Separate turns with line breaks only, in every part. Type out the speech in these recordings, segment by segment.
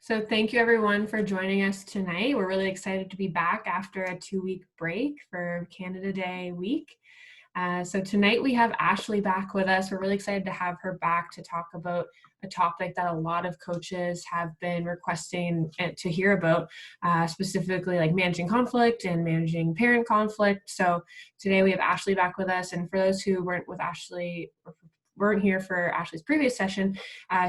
So thank you everyone for joining us tonight. We're really excited to be back after a 2-week break for Canada Day week. So tonight we have Ashley back with us. We're really excited to have her back to talk about a topic that a lot of coaches have been requesting to hear about, specifically like managing conflict and managing parent conflict. So today we have Ashley back with us. And for those who weren't here for Ashley's previous session,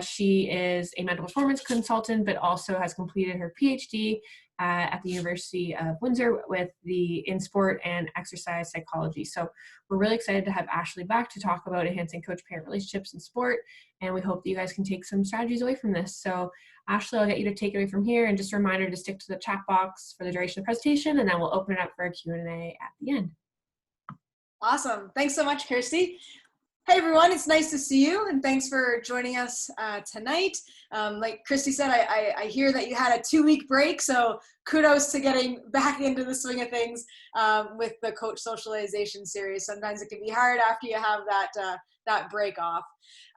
she is a mental performance consultant, but also has completed her PhD at the University of Windsor in sport and exercise psychology. So we're really excited to have Ashley back to talk about enhancing coach-parent relationships in sport, and we hope that you guys can take some strategies away from this. So Ashley, I'll get you to take it away from here, and just a reminder to stick to the chat box for the duration of the presentation, and then we'll open it up for a Q&A at the end.
Awesome. Thanks so much, Kirsty. Hey everyone, it's nice to see you, and thanks for joining us tonight. Like Kirsty said, I hear that you had a 2-week break, so kudos to getting back into the swing of things with the Coach Socialization series. Sometimes it can be hard after you have that break off.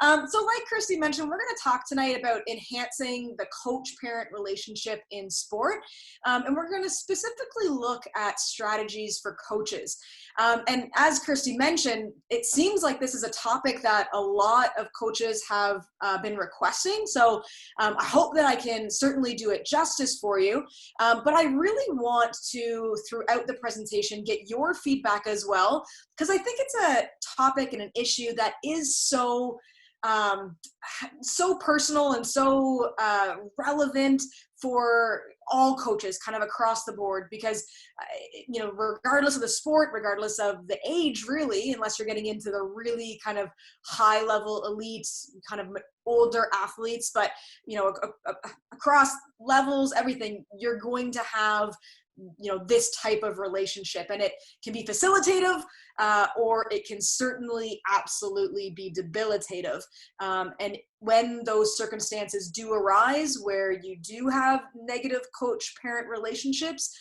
So like Kirsty mentioned, we're going to talk tonight about enhancing the coach-parent relationship in sport, and we're going to specifically look at strategies for coaches. And as Kirsty mentioned, it seems like this is a topic that a lot of coaches have been requesting. So I hope that I can certainly do it justice for you. But I really want to, throughout the presentation, get your feedback as well, because I think it's a topic and an issue that is so personal and so relevant for all coaches kind of across the board, because regardless of the sport, regardless of the age really, unless you're getting into the really kind of high level elite kind of older athletes, but across levels, everything, you're going to have this type of relationship, and it can be facilitative or it can certainly absolutely be debilitative. And when those circumstances do arise where you do have negative coach-parent relationships,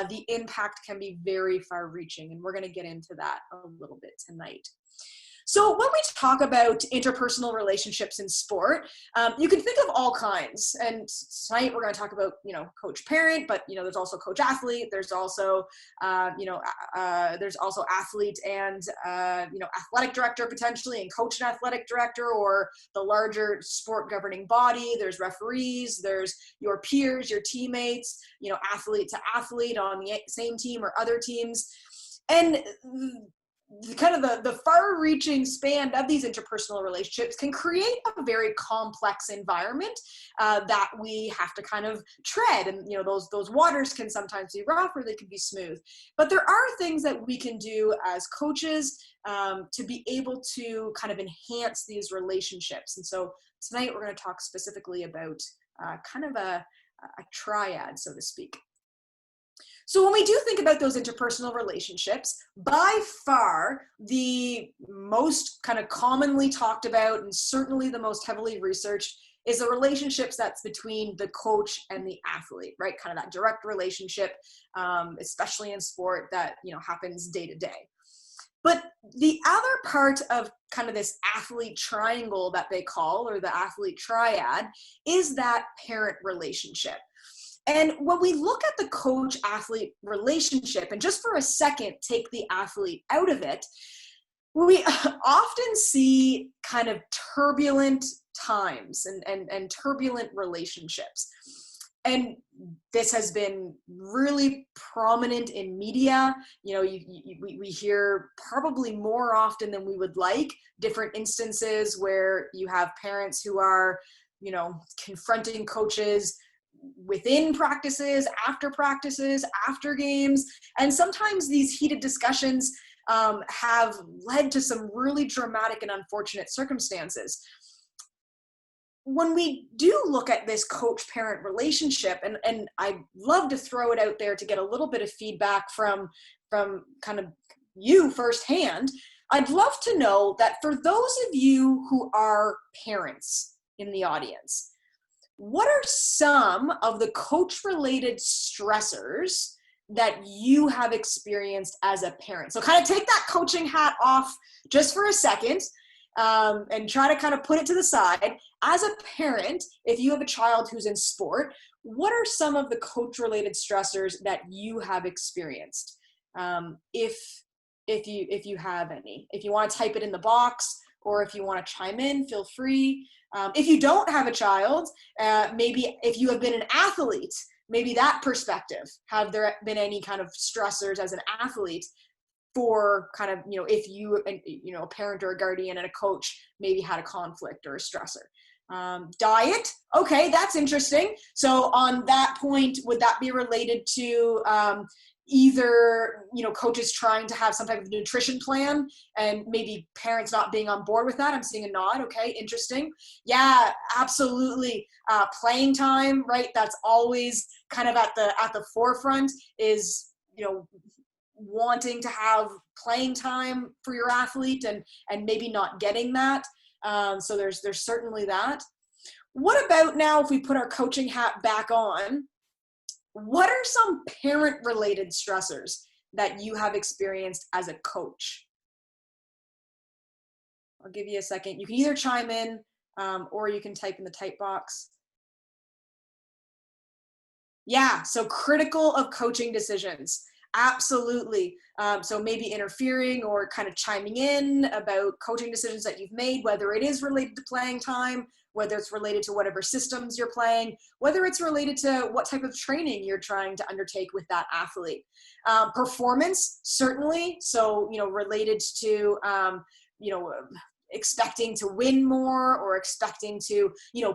the impact can be very far-reaching, and we're going to get into that a little bit tonight. So when we talk about interpersonal relationships in sport, you can think of all kinds. And tonight we're going to talk about, coach-parent, but, there's also coach-athlete. There's also, there's also athlete and, athletic director potentially, and coach and athletic director, or the larger sport governing body. There's referees. There's your peers, your teammates, athlete to athlete on the same team or other teams. And kind of the far-reaching span of these interpersonal relationships can create a very complex environment that we have to kind of tread. And those waters can sometimes be rough or they can be smooth. But there are things that we can do as coaches to be able to kind of enhance these relationships. And so tonight we're going to talk specifically about kind of a triad, so to speak. So when we do think about those interpersonal relationships, by far the most kind of commonly talked about and certainly the most heavily researched is the relationships that's between the coach and the athlete, right? Kind of that direct relationship, especially in sport, that happens day to day. But the other part of kind of this athlete triangle that they call, or the athlete triad, is that parent relationship. And when we look at the coach-athlete relationship, and just for a second take the athlete out of it, we often see kind of turbulent times and turbulent relationships. And this has been really prominent in media. We hear probably more often than we would like different instances where you have parents who are, confronting coaches within practices, after games. And sometimes these heated discussions have led to some really dramatic and unfortunate circumstances. When we do look at this coach-parent relationship, and I love to throw it out there to get a little bit of feedback from kind of you firsthand, I'd love to know that for those of you who are parents in the audience, what are some of the coach-related stressors that you have experienced as a parent? So kind of take that coaching hat off just for a second and try to kind of put it to the side. As a parent, if you have a child who's in sport, what are some of the coach-related stressors that you have experienced? If you have any. If you want to type it in the box, or if you want to chime in, feel free. If you don't have a child, maybe if you have been an athlete, maybe that perspective. Have there been any kind of stressors as an athlete for kind of, if you, a parent or a guardian and a coach maybe had a conflict or a stressor? Diet. Okay, that's interesting. So on that point, would that be related to either, coaches trying to have some type of nutrition plan and maybe parents not being on board with that? I'm seeing a nod. Okay, interesting. Yeah, absolutely. Playing time, right? That's always kind of at the forefront, is, wanting to have playing time for your athlete and maybe not getting that. So there's certainly that. What about now, if we put our coaching hat back on, what are some parent-related stressors that you have experienced as a coach? I'll give you a second. You can either chime in or you can type in the type box. Yeah, so critical of coaching decisions. Absolutely. So maybe interfering or kind of chiming in about coaching decisions that you've made, whether it is related to playing time, whether it's related to whatever systems you're playing, whether it's related to what type of training you're trying to undertake with that athlete. Performance, certainly. So, related to, expecting to win more, or expecting to,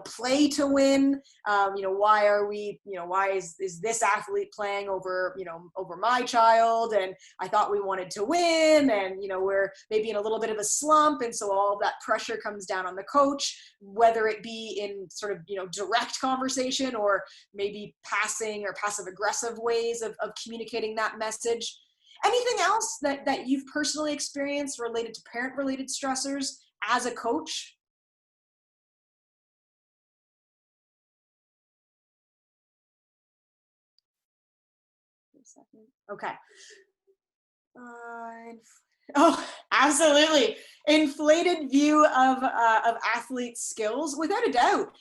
play to win. Why are we, why is this athlete playing over, over my child? And I thought we wanted to win, and, we're maybe in a little bit of a slump. And so all of that pressure comes down on the coach, whether it be in sort of, direct conversation, or maybe passing or passive aggressive ways of communicating that message. Anything else that you've personally experienced related to parent-related stressors as a coach? Okay. Oh, absolutely. Inflated view of athletes' skills, without a doubt.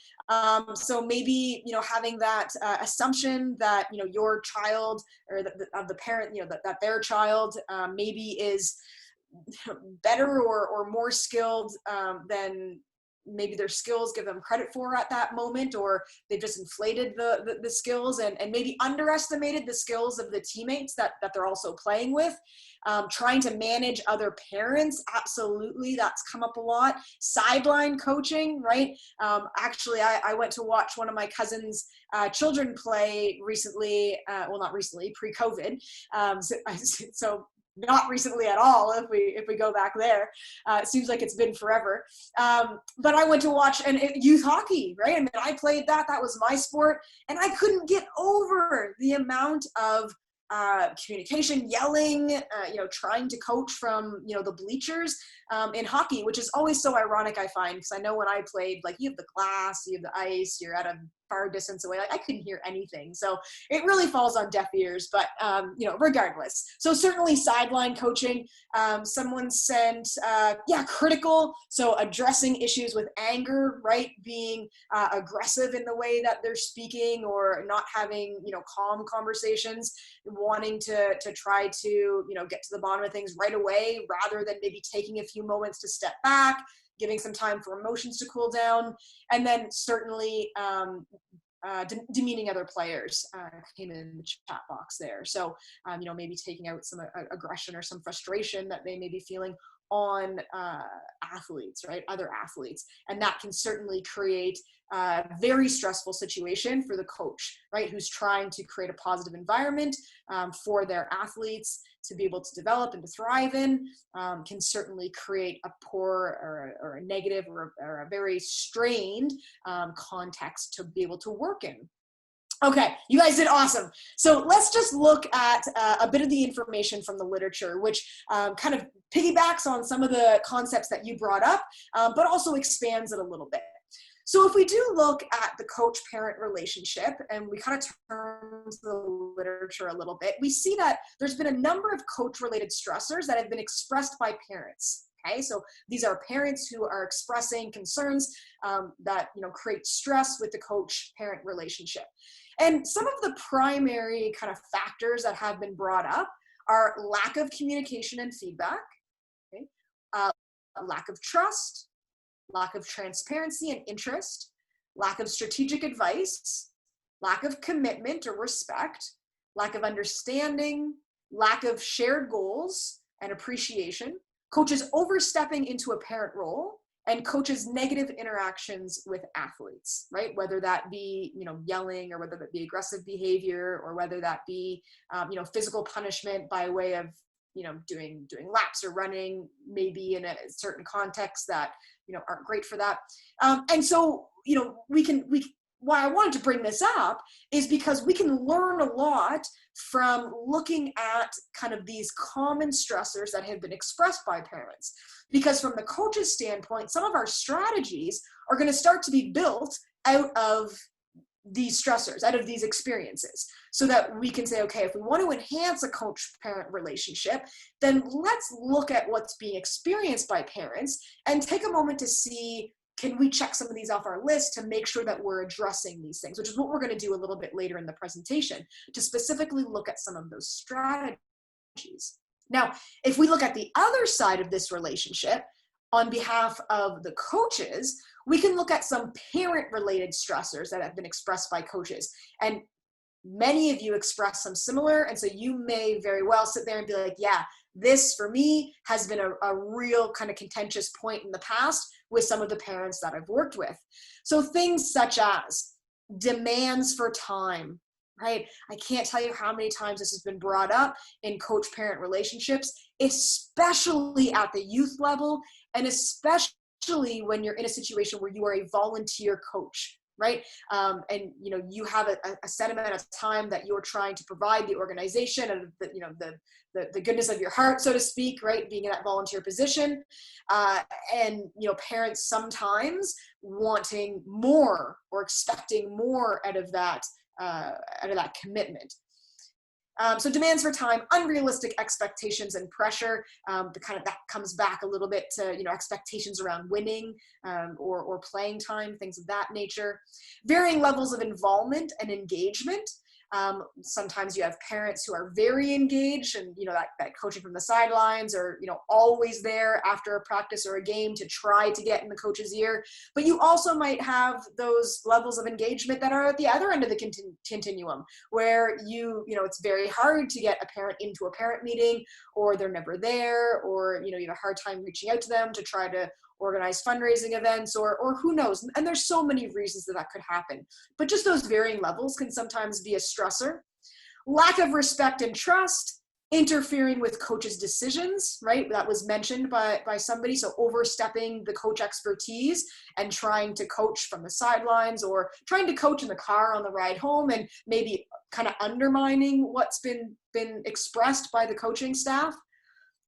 So maybe, having that assumption that, your child, or of the parent, that their child maybe is better or more skilled than maybe their skills give them credit for at that moment, or they've just inflated the skills and maybe underestimated the skills of the teammates that they're also playing with. Trying to manage other parents, absolutely, that's come up a lot. Sideline coaching, right? Actually, I went to watch one of my cousin's children play recently, well, not recently, pre-COVID. So not recently at all, if we go back there. It seems like it's been forever. But I went to watch youth hockey, right? I mean, I played that was my sport, and I couldn't get over the amount of communication, yelling, trying to coach from, the bleachers in hockey, which is always so ironic, I find, because I know when I played, like, you have the glass, you have the ice, you're at a far distance away, like, I couldn't hear anything. So it really falls on deaf ears, but, regardless. So certainly sideline coaching. Someone sent, critical. So addressing issues with anger, right? Being aggressive in the way that they're speaking, or not having, calm conversations, wanting to try to, get to the bottom of things right away, rather than maybe taking a few moments to step back, giving some time for emotions to cool down. And then certainly demeaning other players came in the chat box there. So, maybe taking out some aggression or some frustration that they may be feeling on athletes, right? Other athletes. And that can certainly create a very stressful situation for the coach, right? Who's trying to create a positive environment for their athletes to be able to develop and to thrive in, can certainly create a poor or a negative or a very strained context to be able to work in. Okay, you guys did awesome. So let's just look at a bit of the information from the literature, which kind of piggybacks on some of the concepts that you brought up, but also expands it a little bit. So if we do look at the coach-parent relationship, and we kind of turn to the literature a little bit, we see that there's been a number of coach-related stressors that have been expressed by parents. Okay, so these are parents who are expressing concerns that create stress with the coach-parent relationship. And some of the primary kind of factors that have been brought up are lack of communication and feedback, okay? Lack of trust, lack of transparency and interest, lack of strategic advice, lack of commitment or respect, lack of understanding, lack of shared goals and appreciation, coaches overstepping into a parent role, and coaches' negative interactions with athletes, right? Whether that be, yelling, or whether that be aggressive behavior, or whether that be, physical punishment by way of, doing laps or running, maybe in a certain context that, aren't great for that. And so, why I wanted to bring this up is because we can learn a lot from looking at kind of these common stressors that have been expressed by parents. Because from the coach's standpoint, some of our strategies are going to start to be built out of these stressors, out of these experiences, so that we can say, okay, if we want to enhance a coach-parent relationship, then let's look at what's being experienced by parents and take a moment to see, can we check some of these off our list to make sure that we're addressing these things, which is what we're going to do a little bit later in the presentation, to specifically look at some of those strategies. Now, if we look at the other side of this relationship, on behalf of the coaches, we can look at some parent-related stressors that have been expressed by coaches. And many of you express some similar, and so you may very well sit there and be like, yeah, this for me has been a real kind of contentious point in the past with some of the parents that I've worked with. So things such as demands for time, right? I can't tell you how many times this has been brought up in coach-parent relationships, especially at the youth level, and especially when you're in a situation where you are a volunteer coach, right? And you have a set amount of time that you're trying to provide the organization and the goodness of your heart, so to speak, right? Being in that volunteer position, and parents sometimes wanting more or expecting more out of that commitment. So demands for time, unrealistic expectations and pressure, that comes back a little bit to, expectations around winning, or playing time, things of that nature. Varying levels of involvement and engagement. Sometimes you have parents who are very engaged and, that coaching from the sidelines, or, always there after a practice or a game to try to get in the coach's ear. But you also might have those levels of engagement that are at the other end of the continuum, where it's very hard to get a parent into a parent meeting, or they're never there, or, you have a hard time reaching out to them to try to organize fundraising events, or who knows. And there's so many reasons that could happen. But just those varying levels can sometimes be a stressor. Lack of respect and trust, interfering with coaches' decisions, right? That was mentioned by somebody. So overstepping the coach expertise and trying to coach from the sidelines, or trying to coach in the car on the ride home, and maybe kind of undermining what's been expressed by the coaching staff.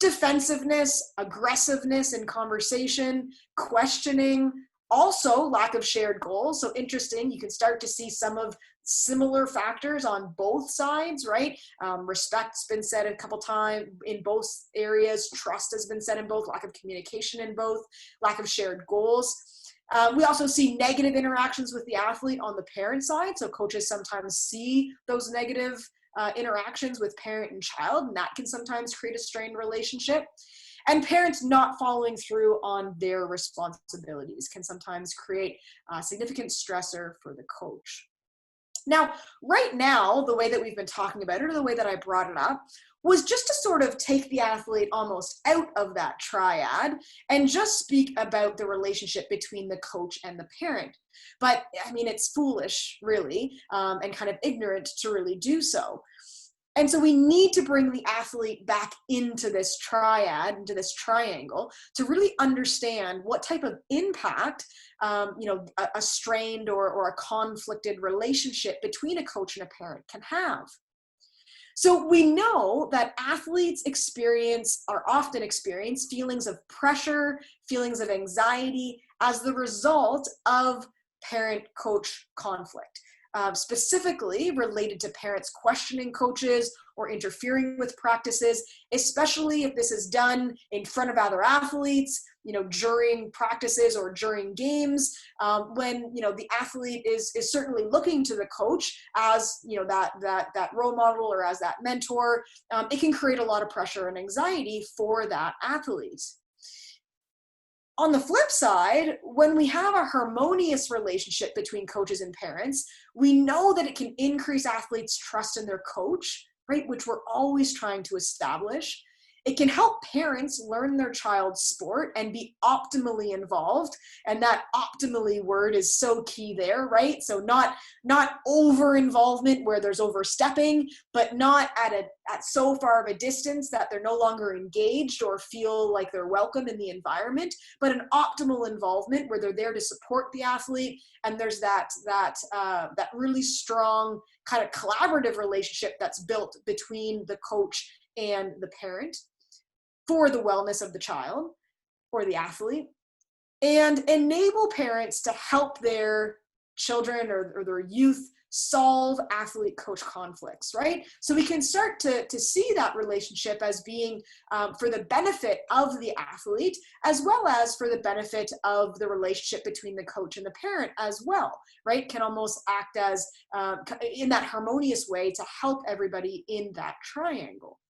Defensiveness, aggressiveness in conversation, questioning, also lack of shared goals. So interesting, you can start to see some of similar factors on both sides, right? Respect's been said a couple times in both areas. Trust has been said in both. Lack of communication in both. Lack of shared goals. We also see negative interactions with the athlete on the parent side. So coaches sometimes see those negative interactions with parent and child, and that can sometimes create a strained relationship. And parents not following through on their responsibilities can sometimes create a significant stressor for the coach. Now, right now, the way that we've been talking about it, or the way that I brought it up, was just to sort of take the athlete almost out of that triad and just speak about the relationship between the coach and the parent. But I mean, it's foolish, really, and kind of ignorant to really do so. And so we need to bring the athlete back into this triad, into this triangle, to really understand what type of impact a strained or a conflicted relationship between a coach and a parent can have. So we know that athletes often experience feelings of pressure, feelings of anxiety as the result of parent-coach conflict. specifically related to parents questioning coaches or interfering with practices, especially if this is done in front of other athletes, during practices or during games, when, the athlete is certainly looking to the coach as, that role model or as that mentor. It can create a lot of pressure and anxiety for that athlete. On the flip side, when we have a harmonious relationship between coaches and parents, we know that it can increase athletes' trust in their coach, right? Which we're always trying to establish. It can help parents learn their child's sport and be optimally involved. And that optimally word is so key there, right? So not over involvement where there's overstepping, but not at so far of a distance that they're no longer engaged or feel like they're welcome in the environment, but an optimal involvement where they're there to support the athlete. And there's that really strong kind of collaborative relationship that's built between the coach and the parent for the wellness of the child or the athlete, and enable parents to help their children or their youth solve athlete-coach conflicts, right? So we can start to see that relationship as being for the benefit of the athlete, as well as for the benefit of the relationship between the coach and the parent as well, right? Can almost act as, in that harmonious way, to help everybody in that triangle.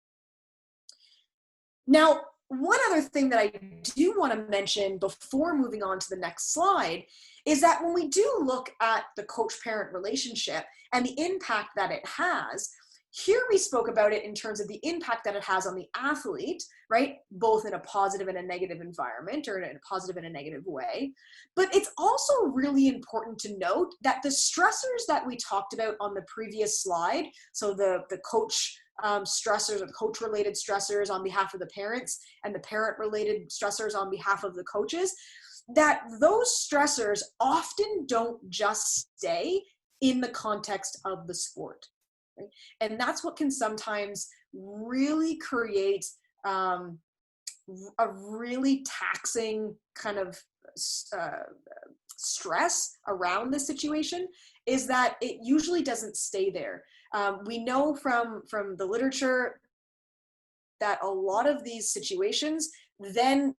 Now, one other thing that I do want to mention before moving on to the next slide is that when we do look at the coach-parent relationship and the impact that it has, here we spoke about it in terms of the impact that it has on the athlete, right? Both in a positive and a negative environment, or in a positive and a negative way. But it's also really important to note that the stressors that we talked about on the previous slide, so the coach stressors or coach-related stressors on behalf of the parents and the parent-related stressors on behalf of the coaches, that those stressors often don't just stay in the context of the sport. Right? And that's what can sometimes really create a really taxing kind of stress around the situation, is that it usually doesn't stay there. We know from the literature that a lot of these situations then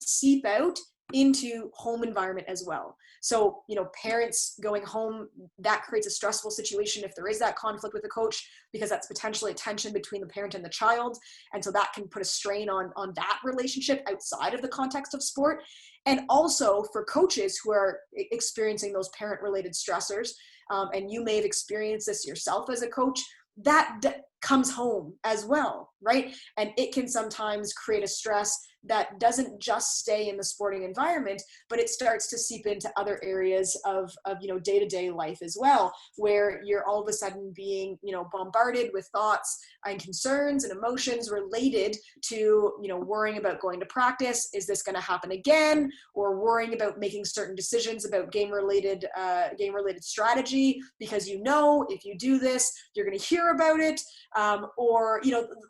seep out into home environment as well. So, parents going home, that creates a stressful situation if there is that conflict with the coach, because that's potentially a tension between the parent and the child. And so that can put a strain on that relationship outside of the context of sport. And also for coaches who are experiencing those parent-related stressors, and you may have experienced this yourself as a coach, that comes home as well, right? And it can sometimes create a stress that doesn't just stay in the sporting environment, but it starts to seep into other areas of day-to-day life as well, where you're all of a sudden being, bombarded with thoughts and concerns and emotions related to, worrying about going to practice. Is this going to happen again? Or worrying about making certain decisions about game-related strategy, because if you do this, you're going to hear about it. Or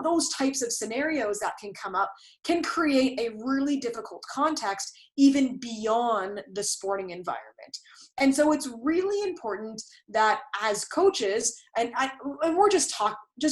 those types of scenarios that can come up can create a really difficult context even beyond the sporting environment. And so it's really important that as coaches, and we're just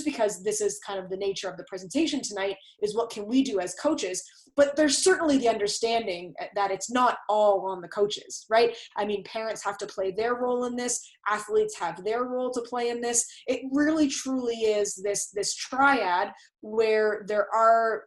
because this is kind of the nature of the presentation tonight, is what can we do as coaches? But there's certainly the understanding that it's not all on the coaches, right? I mean, parents have to play their role in this. Athletes have their role to play in this. It really truly is this triad where there are,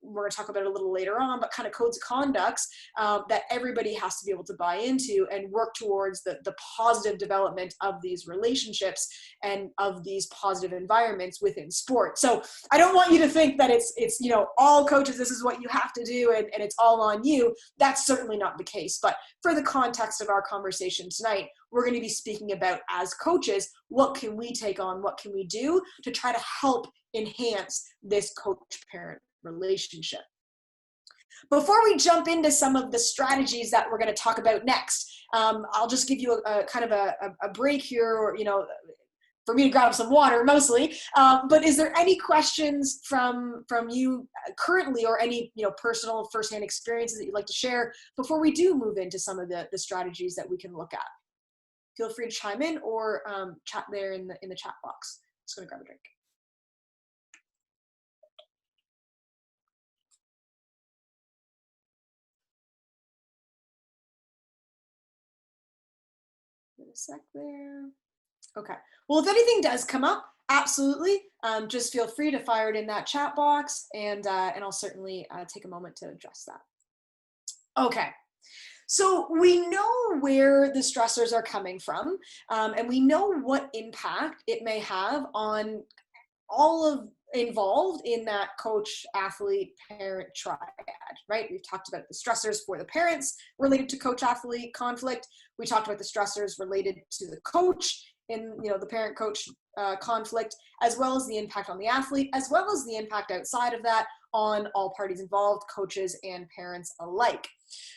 we're going to talk about it a little later on, but kind of codes of conducts that everybody has to be able to buy into and work towards the positive development of these relationships and of these positive environments within sport. So I don't want you to think that it's all coaches, this is what you have to do and it's all on you. That's certainly not the case. But for the context of our conversation tonight, we're going to be speaking about, as coaches, what can we take on, what can we do to try to help enhance this coach-parent relationship. Before we jump into some of the strategies that we're going to talk about next, I'll just give you a kind of a break here, or, for me to grab some water mostly. But is there any questions from you currently, or any personal firsthand experiences that you'd like to share before we do move into some of the strategies that we can look at? feel free to chime in or chat there in the chat box. Just gonna grab a drink. Give it a sec there. Okay. Well, if anything does come up, absolutely, just feel free to fire it in that chat box, and I'll certainly take a moment to address that. Okay. So we know where the stressors are coming from, and we know what impact it may have on all of involved in that coach, athlete, parent triad, right? We've talked about the stressors for the parents related to coach athlete conflict. We talked about the stressors related to the coach in, the parent coach conflict, as well as the impact on the athlete, as well as the impact outside of that on all parties involved, coaches and parents alike.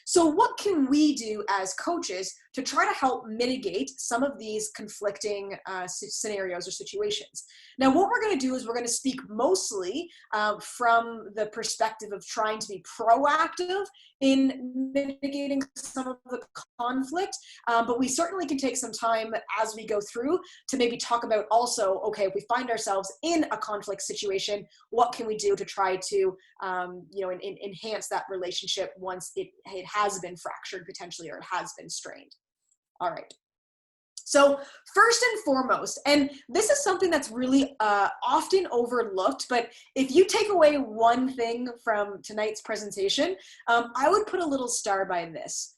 So what can we do as coaches to try to help mitigate some of these conflicting scenarios or situations? Now, what we're going to do is we're going to speak mostly from the perspective of trying to be proactive in mitigating some of the conflict, but we certainly can take some time as we go through to maybe talk about also, okay, if we find ourselves in a conflict situation, what can we do to try to enhance that relationship once it has been fractured potentially, or it has been strained. All right. So first and foremost, and this is something that's really often overlooked, but if you take away one thing from tonight's presentation, I would put a little star by this.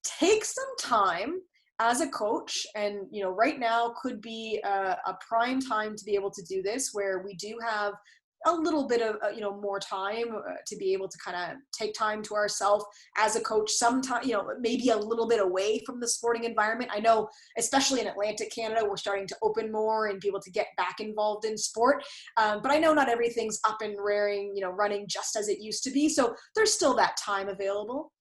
Take some time as a coach, and right now could be a prime time to be able to do this, where we do have a little bit of more time to be able to kind of take time to ourselves as a coach, sometime maybe a little bit away from the sporting environment. I know especially in Atlantic Canada we're starting to open more and be able to get back involved in sport, but I know not everything's up and running just as it used to be, so there's still that time available.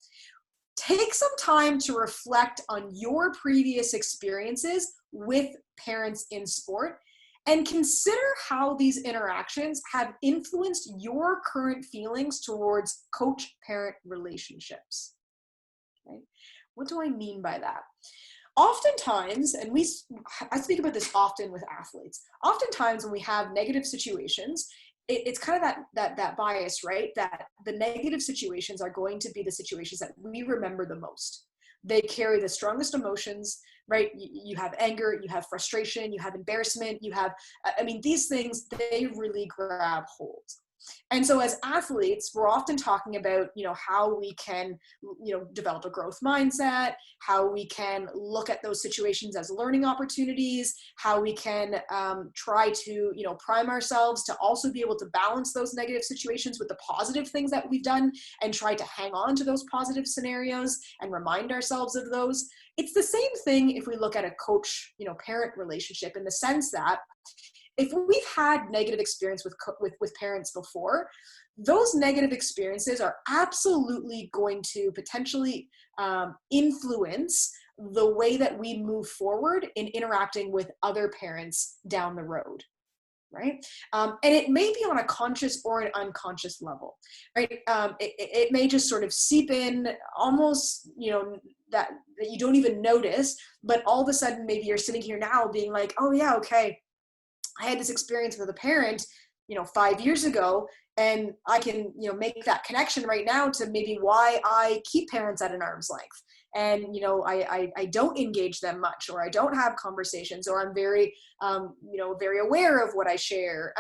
Take some time to reflect on your previous experiences with parents in sport, and consider how these interactions have influenced your current feelings towards coach-parent relationships. Okay? What do I mean by that? Oftentimes, and I speak about this often with athletes, oftentimes when we have negative situations, it's kind of that bias, right? That the negative situations are going to be the situations that we remember the most. They carry the strongest emotions, right? You have anger, you have frustration, you have embarrassment, these things, they really grab hold. And so as athletes, we're often talking about, how we can, develop a growth mindset, how we can look at those situations as learning opportunities, how we can try to, prime ourselves to also be able to balance those negative situations with the positive things that we've done and try to hang on to those positive scenarios and remind ourselves of those. It's the same thing if we look at a coach, parent relationship, in the sense that if we've had negative experience with parents before, those negative experiences are absolutely going to potentially influence the way that we move forward in interacting with other parents down the road, right? And it may be on a conscious or an unconscious level, right? It may just sort of seep in almost, that you don't even notice, but all of a sudden maybe you're sitting here now being like, oh yeah, okay, I had this experience with a parent, 5 years ago, and I can, make that connection right now to maybe why I keep parents at an arm's length. And, I don't engage them much, or I don't have conversations, or I'm very, very aware of what I share.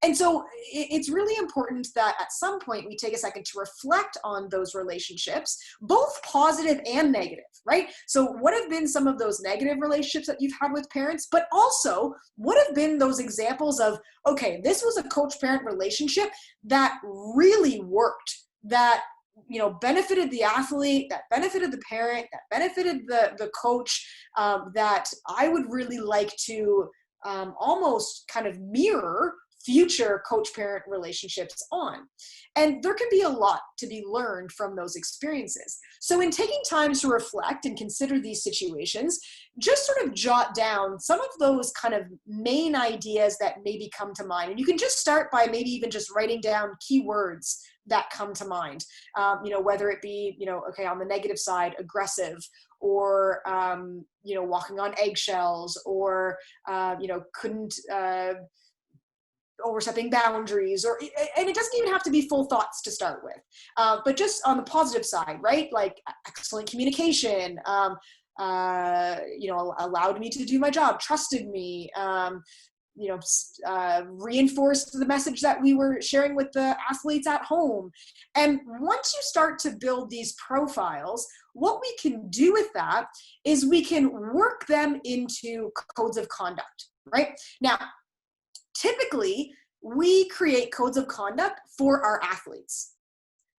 And so it's really important that at some point we take a second to reflect on those relationships, both positive and negative, right? So what have been some of those negative relationships that you've had with parents, but also what have been those examples of, okay, this was a coach-parent relationship that really worked, that benefited the athlete, that benefited the parent, that benefited the coach, that I would really like to almost kind of mirror future coach-parent relationships on. And there can be a lot to be learned from those experiences. So in taking time to reflect and consider these situations, just sort of jot down some of those kind of main ideas that maybe come to mind. And you can just start by maybe even just writing down keywords that come to mind, whether it be, okay, on the negative side, aggressive, or, walking on eggshells, or, couldn't, overstepping boundaries, and it doesn't even have to be full thoughts to start with, but just on the positive side, right? Like excellent communication, allowed me to do my job, trusted me, reinforced the message that we were sharing with the athletes at home. And once you start to build these profiles, what we can do with that is we can work them into codes of conduct, right? Now, typically, we create codes of conduct for our athletes,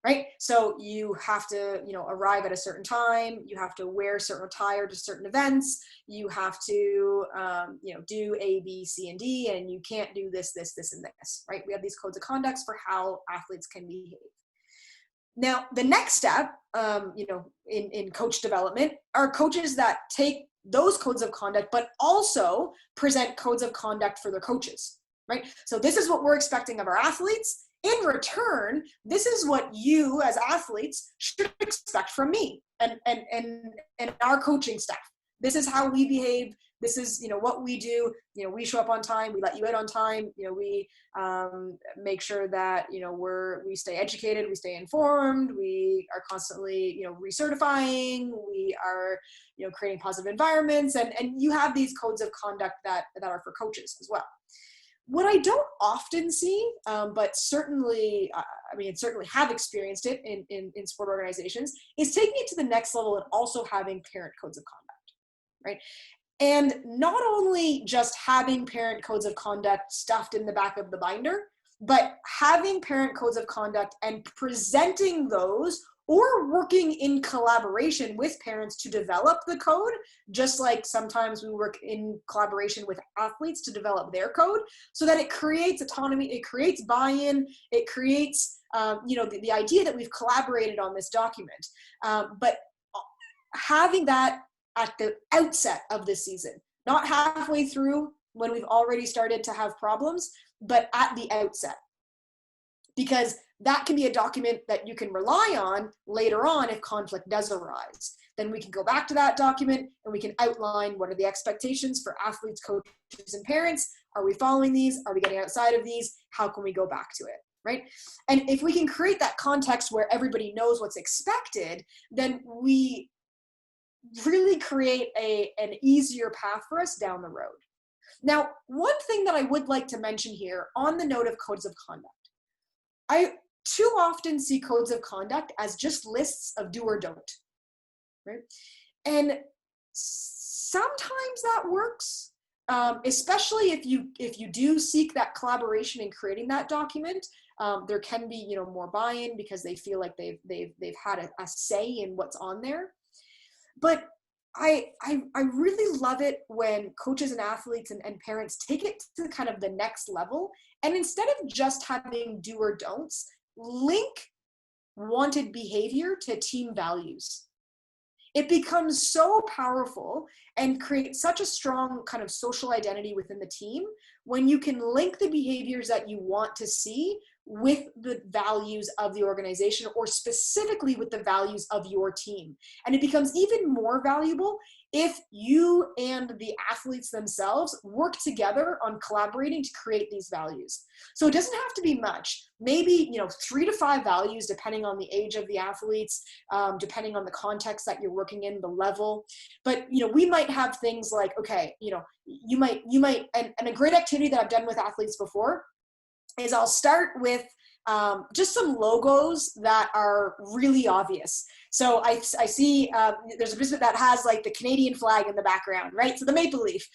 right? So you have to, arrive at a certain time. You have to wear certain attire to certain events. You have to, do A, B, C, and D, and you can't do this, this, this, and this, right? We have these codes of conduct for how athletes can behave. Now, the next step, in coach development are coaches that take those codes of conduct, but also present codes of conduct for their coaches, right? So this is what we're expecting of our athletes. In return, this is what you as athletes should expect from me and our coaching staff. This is how we behave. This is, what we do. We show up on time. We let you in on time. We make sure that, we stay educated. We stay informed. We are constantly, recertifying. We are, creating positive environments. And you have these codes of conduct that are for coaches as well. What I don't often see, but certainly, certainly have experienced it in sport organizations, is taking it to the next level and also having parent codes of conduct, right? And not only just having parent codes of conduct stuffed in the back of the binder, but having parent codes of conduct and presenting those, or working in collaboration with parents to develop the code, just like sometimes we work in collaboration with athletes to develop their code, so that it creates autonomy, it creates buy-in, it creates, the idea that we've collaborated on this document. But having that at the outset of this season, not halfway through when we've already started to have problems, but at the outset. Because that can be a document that you can rely on later on if conflict does arise. Then we can go back to that document and we can outline what are the expectations for athletes, coaches, and parents. Are we following these? Are we getting outside of these? How can we go back to it, right? And if we can create that context where everybody knows what's expected, then we really create an easier path for us down the road. Now, one thing that I would like to mention here on the note of codes of conduct, I too often see codes of conduct as just lists of do or don't, right? And sometimes that works, especially if you do seek that collaboration in creating that document. There can be more buy-in because they feel like they've had a say in what's on there. But I really love it when coaches and athletes and parents take it to kind of the next level, and instead of just having do or don'ts, link wanted behavior to team values. It becomes so powerful and creates such a strong kind of social identity within the team when you can link the behaviors that you want to see with the values of the organization, or specifically with the values of your team. And it becomes even more valuable if you and the athletes themselves work together on collaborating to create these values. So it doesn't have to be much, maybe 3 to 5 values, depending on the age of the athletes, depending on the context that you're working in, the level. But we might have things like, okay, you might and a great activity that I've done with athletes before is I'll start with just some logos that are really obvious. So I see there's a participant that has like the Canadian flag in the background, right? So the maple leaf.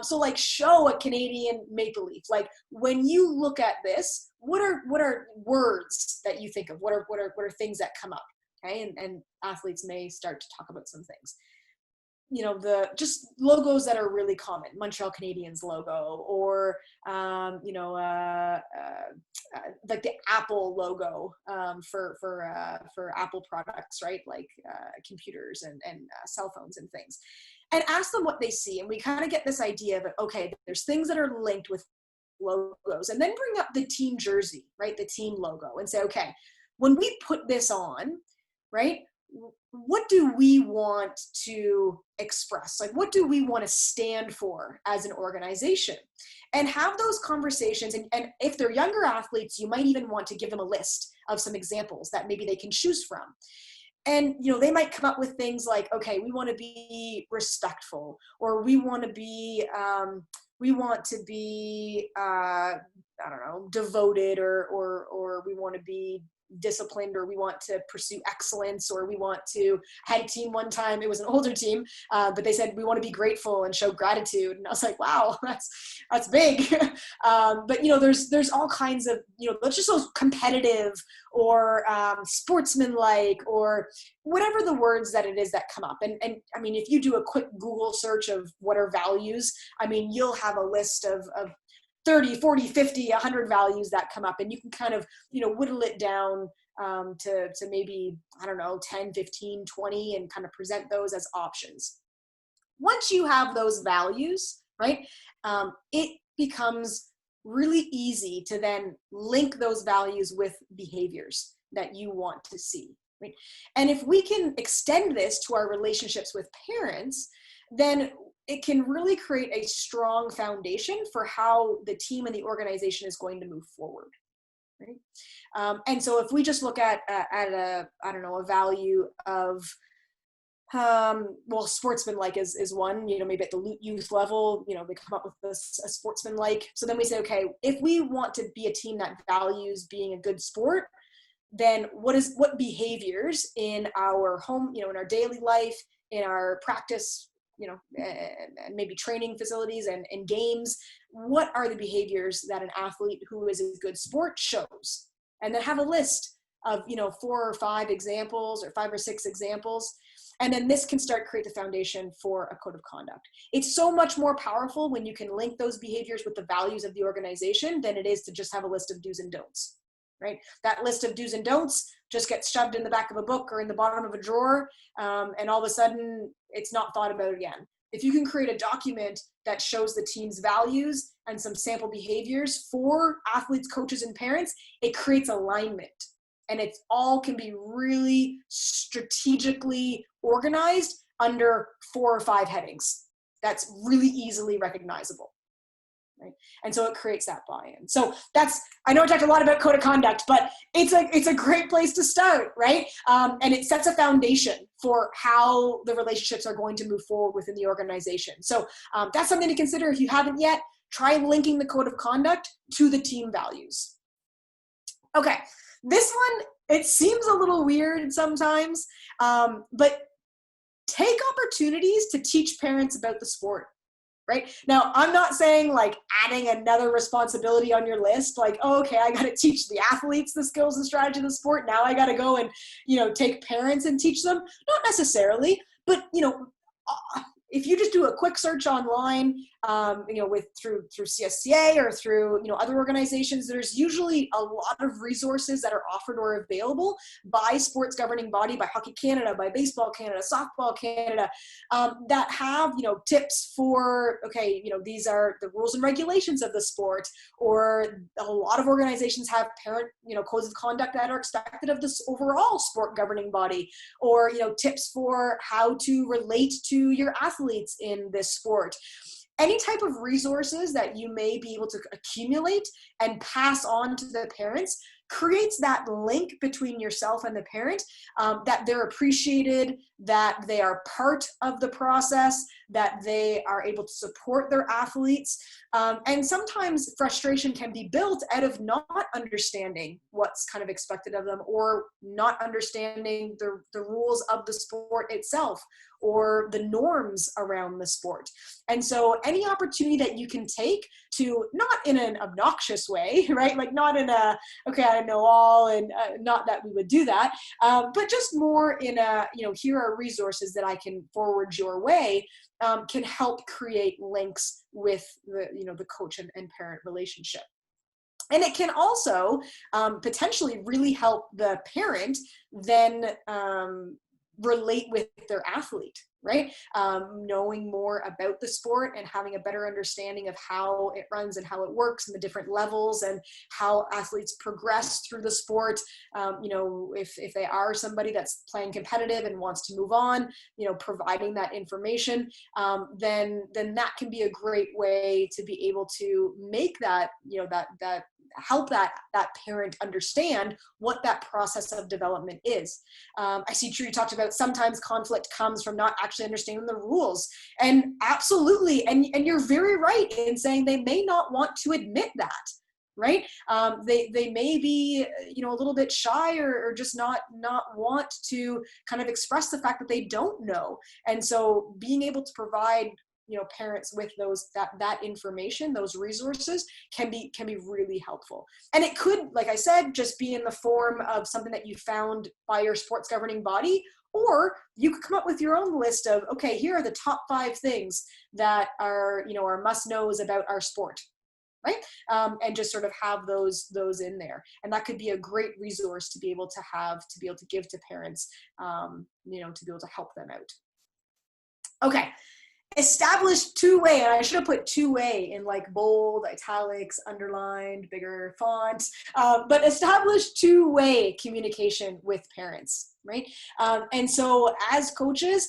So like show a Canadian maple leaf. Like when you look at this, what are words that you think of? What are things that come up? Okay, and athletes may start to talk about some things. the just logos that are really common, Montreal Canadiens logo, or like the Apple logo for Apple products, right? Like computers and cell phones and things, and ask them what they see. And we kind of get this idea of, okay, there's things that are linked with logos, and then bring up the team jersey, right? The team logo, and say, okay, when we put this on, right, what do we want to express? Like, what do we want to stand for as an organization? And have those conversations. And if they're younger athletes, you might even want to give them a list of some examples that maybe they can choose from. And, they might come up with things like, okay, we want to be respectful, or we want to be, I don't know, devoted, or we want to be disciplined, or we want to pursue excellence, or we want to. I had a team one time, it was an older team, but they said we want to be grateful and show gratitude, and I was like, wow, that's big. But there's all kinds of, let's just so competitive, or sportsmanlike, or whatever the words that it is that come up. And I mean, if you do a quick Google search of what are values, I mean, you'll have a list of 30, 40, 50, 100 values that come up, and you can kind of, whittle it down to maybe, I don't know, 10, 15, 20, and kind of present those as options. Once you have those values, right, it becomes really easy to then link those values with behaviors that you want to see, right? And if we can extend this to our relationships with parents, then it can really create a strong foundation for how the team and the organization is going to move forward, right? And so if we just look at a value of, sportsmanlike is one, maybe at the youth level, they come up with this, a sportsmanlike. So then we say, okay, if we want to be a team that values being a good sport, then what behaviors in our home, in our daily life, in our practice, and maybe training facilities and games, what are the behaviors that an athlete who is a good sport shows? And then have a list of, 4 or 5 examples, or 5 or 6 examples. And then this can start create the foundation for a code of conduct. It's so much more powerful when you can link those behaviors with the values of the organization than it is to just have a list of do's and don'ts, right? That list of do's and don'ts just gets shoved in the back of a book or in the bottom of a drawer, and all of a sudden it's not thought about again. If you can create a document that shows the team's values and some sample behaviors for athletes, coaches, and parents, it creates alignment. And it all can be really strategically organized under 4 or 5 headings. That's really easily recognizable. Right? And so it creates that buy-in. So I know I talked a lot about code of conduct, but it's a great place to start, right? And it sets a foundation for how the relationships are going to move forward within the organization. So that's something to consider. If you haven't yet, try linking the code of conduct to the team values. Okay, this one, it seems a little weird sometimes, but take opportunities to teach parents about the sport. Right? Now, I'm not saying like adding another responsibility on your list, like, oh, okay, I got to teach the athletes the skills and strategy of the sport. Now I got to go and, take parents and teach them. Not necessarily, but, if you just do a quick search online, through CSCA or through, other organizations, there's usually a lot of resources that are offered or available by sports governing body, by Hockey Canada, by Baseball Canada, Softball Canada, that have, tips for, okay, these are the rules and regulations of the sport, or a lot of organizations have parent, codes of conduct that are expected of this overall sport governing body, or, tips for how to relate to your athletes in this sport. Any type of resources that you may be able to accumulate and pass on to the parents creates that link between yourself and the parent, that they're appreciated, that they are part of the process, that they are able to support their athletes. And sometimes frustration can be built out of not understanding what's kind of expected of them, or not understanding the rules of the sport itself, or the norms around the sport. And so any opportunity that you can take to, not in an obnoxious way, right? Like not in a, okay, I know all, and not that we would do that, but just more in a, here are resources that I can forward your way, can help create links with the coach and parent relationship. And it can also potentially really help the parent then relate with their athlete, right? Knowing more about the sport and having a better understanding of how it runs and how it works and the different levels and how athletes progress through the sport. If they are somebody that's playing competitive and wants to move on, providing that information, then that can be a great way to be able to make that, that help that parent understand what that process of development is. I see Tree talked about sometimes conflict comes from not actually understanding the rules, and absolutely, and you're very right in saying they may not want to admit that, right? They may be, a little bit shy, or just not want to kind of express the fact that they don't know. And so being able to provide parents with that information, those resources can be really helpful. And it could, like I said, just be in the form of something that you found by your sports governing body, or you could come up with your own list of, okay, here are the top 5 things that are, are must-knows about our sport, right? And just sort of have those in there. And that could be a great resource to be able to give to parents, to be able to help them out. Okay. Establish two-way, and I should have put two-way in like bold, italics, underlined, bigger font, but establish two-way communication with parents, right? And so as coaches,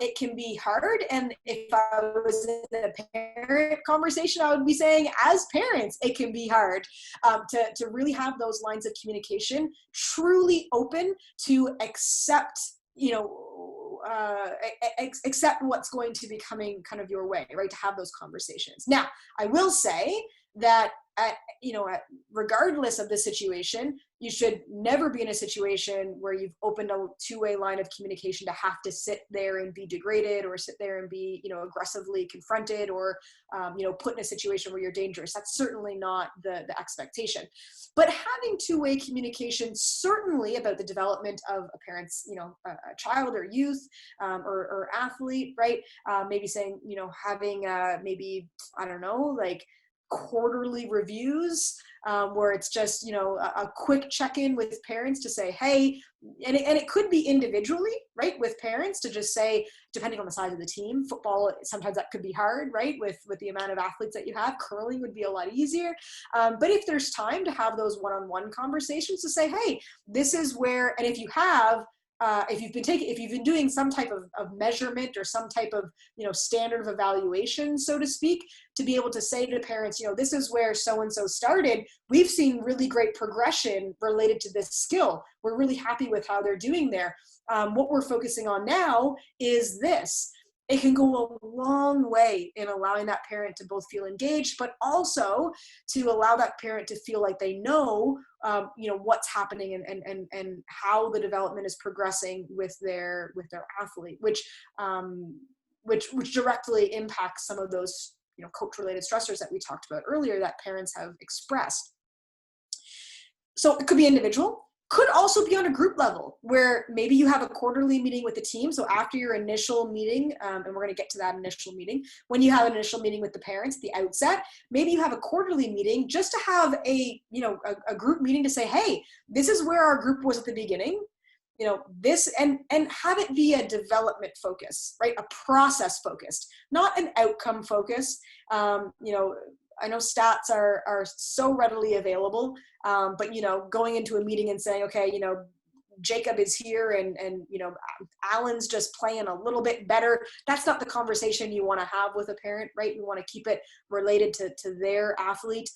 it can be hard, and if I was in a parent conversation, I would be saying, as parents, it can be hard to really have those lines of communication truly open to accept, accept what's going to be coming kind of your way, right? To have those conversations. Now, I will say that, regardless of the situation, you should never be in a situation where you've opened a two-way line of communication to have to sit there and be degraded, or sit there and be, aggressively confronted, or, put in a situation where you're dangerous. That's certainly not the expectation. But having two-way communication, certainly about the development of a parent's, a child or youth, or athlete, right? Maybe saying, having maybe, I don't know, like quarterly reviews, where it's just, a quick check-in with parents to say, hey, and it could be individually, right, with parents to just say, depending on the size of the team. Football, sometimes that could be hard, right, with the amount of athletes that you have. Curling would be a lot easier. But if there's time to have those one-on-one conversations to say, hey, this is where, and if you have, if you've been doing some type of measurement, or some type of, standard of evaluation, so to speak, to be able to say to parents, this is where so-and-so started. We've seen really great progression related to this skill. We're really happy with how they're doing there. What we're focusing on now is this. It can go a long way in allowing that parent to both feel engaged, but also to allow that parent to feel like they know, what's happening, and how the development is progressing with their athlete, which directly impacts some of those, coach-related stressors that we talked about earlier that parents have expressed. So it could be individual. Could also be on a group level, where maybe you have a quarterly meeting with the team. So after your initial meeting, and we're going to get to that initial meeting, when you have an initial meeting with the parents at the outset, maybe you have a quarterly meeting just to have a group meeting to say, hey, this is where our group was at the beginning, this, and have it be a development focus, right? A process focused, not an outcome focus. I know stats are so readily available, but, going into a meeting and saying, okay, Jacob is here, and Alan's just playing a little bit better. That's not the conversation you want to have with a parent, right? You want to keep it related to their athlete.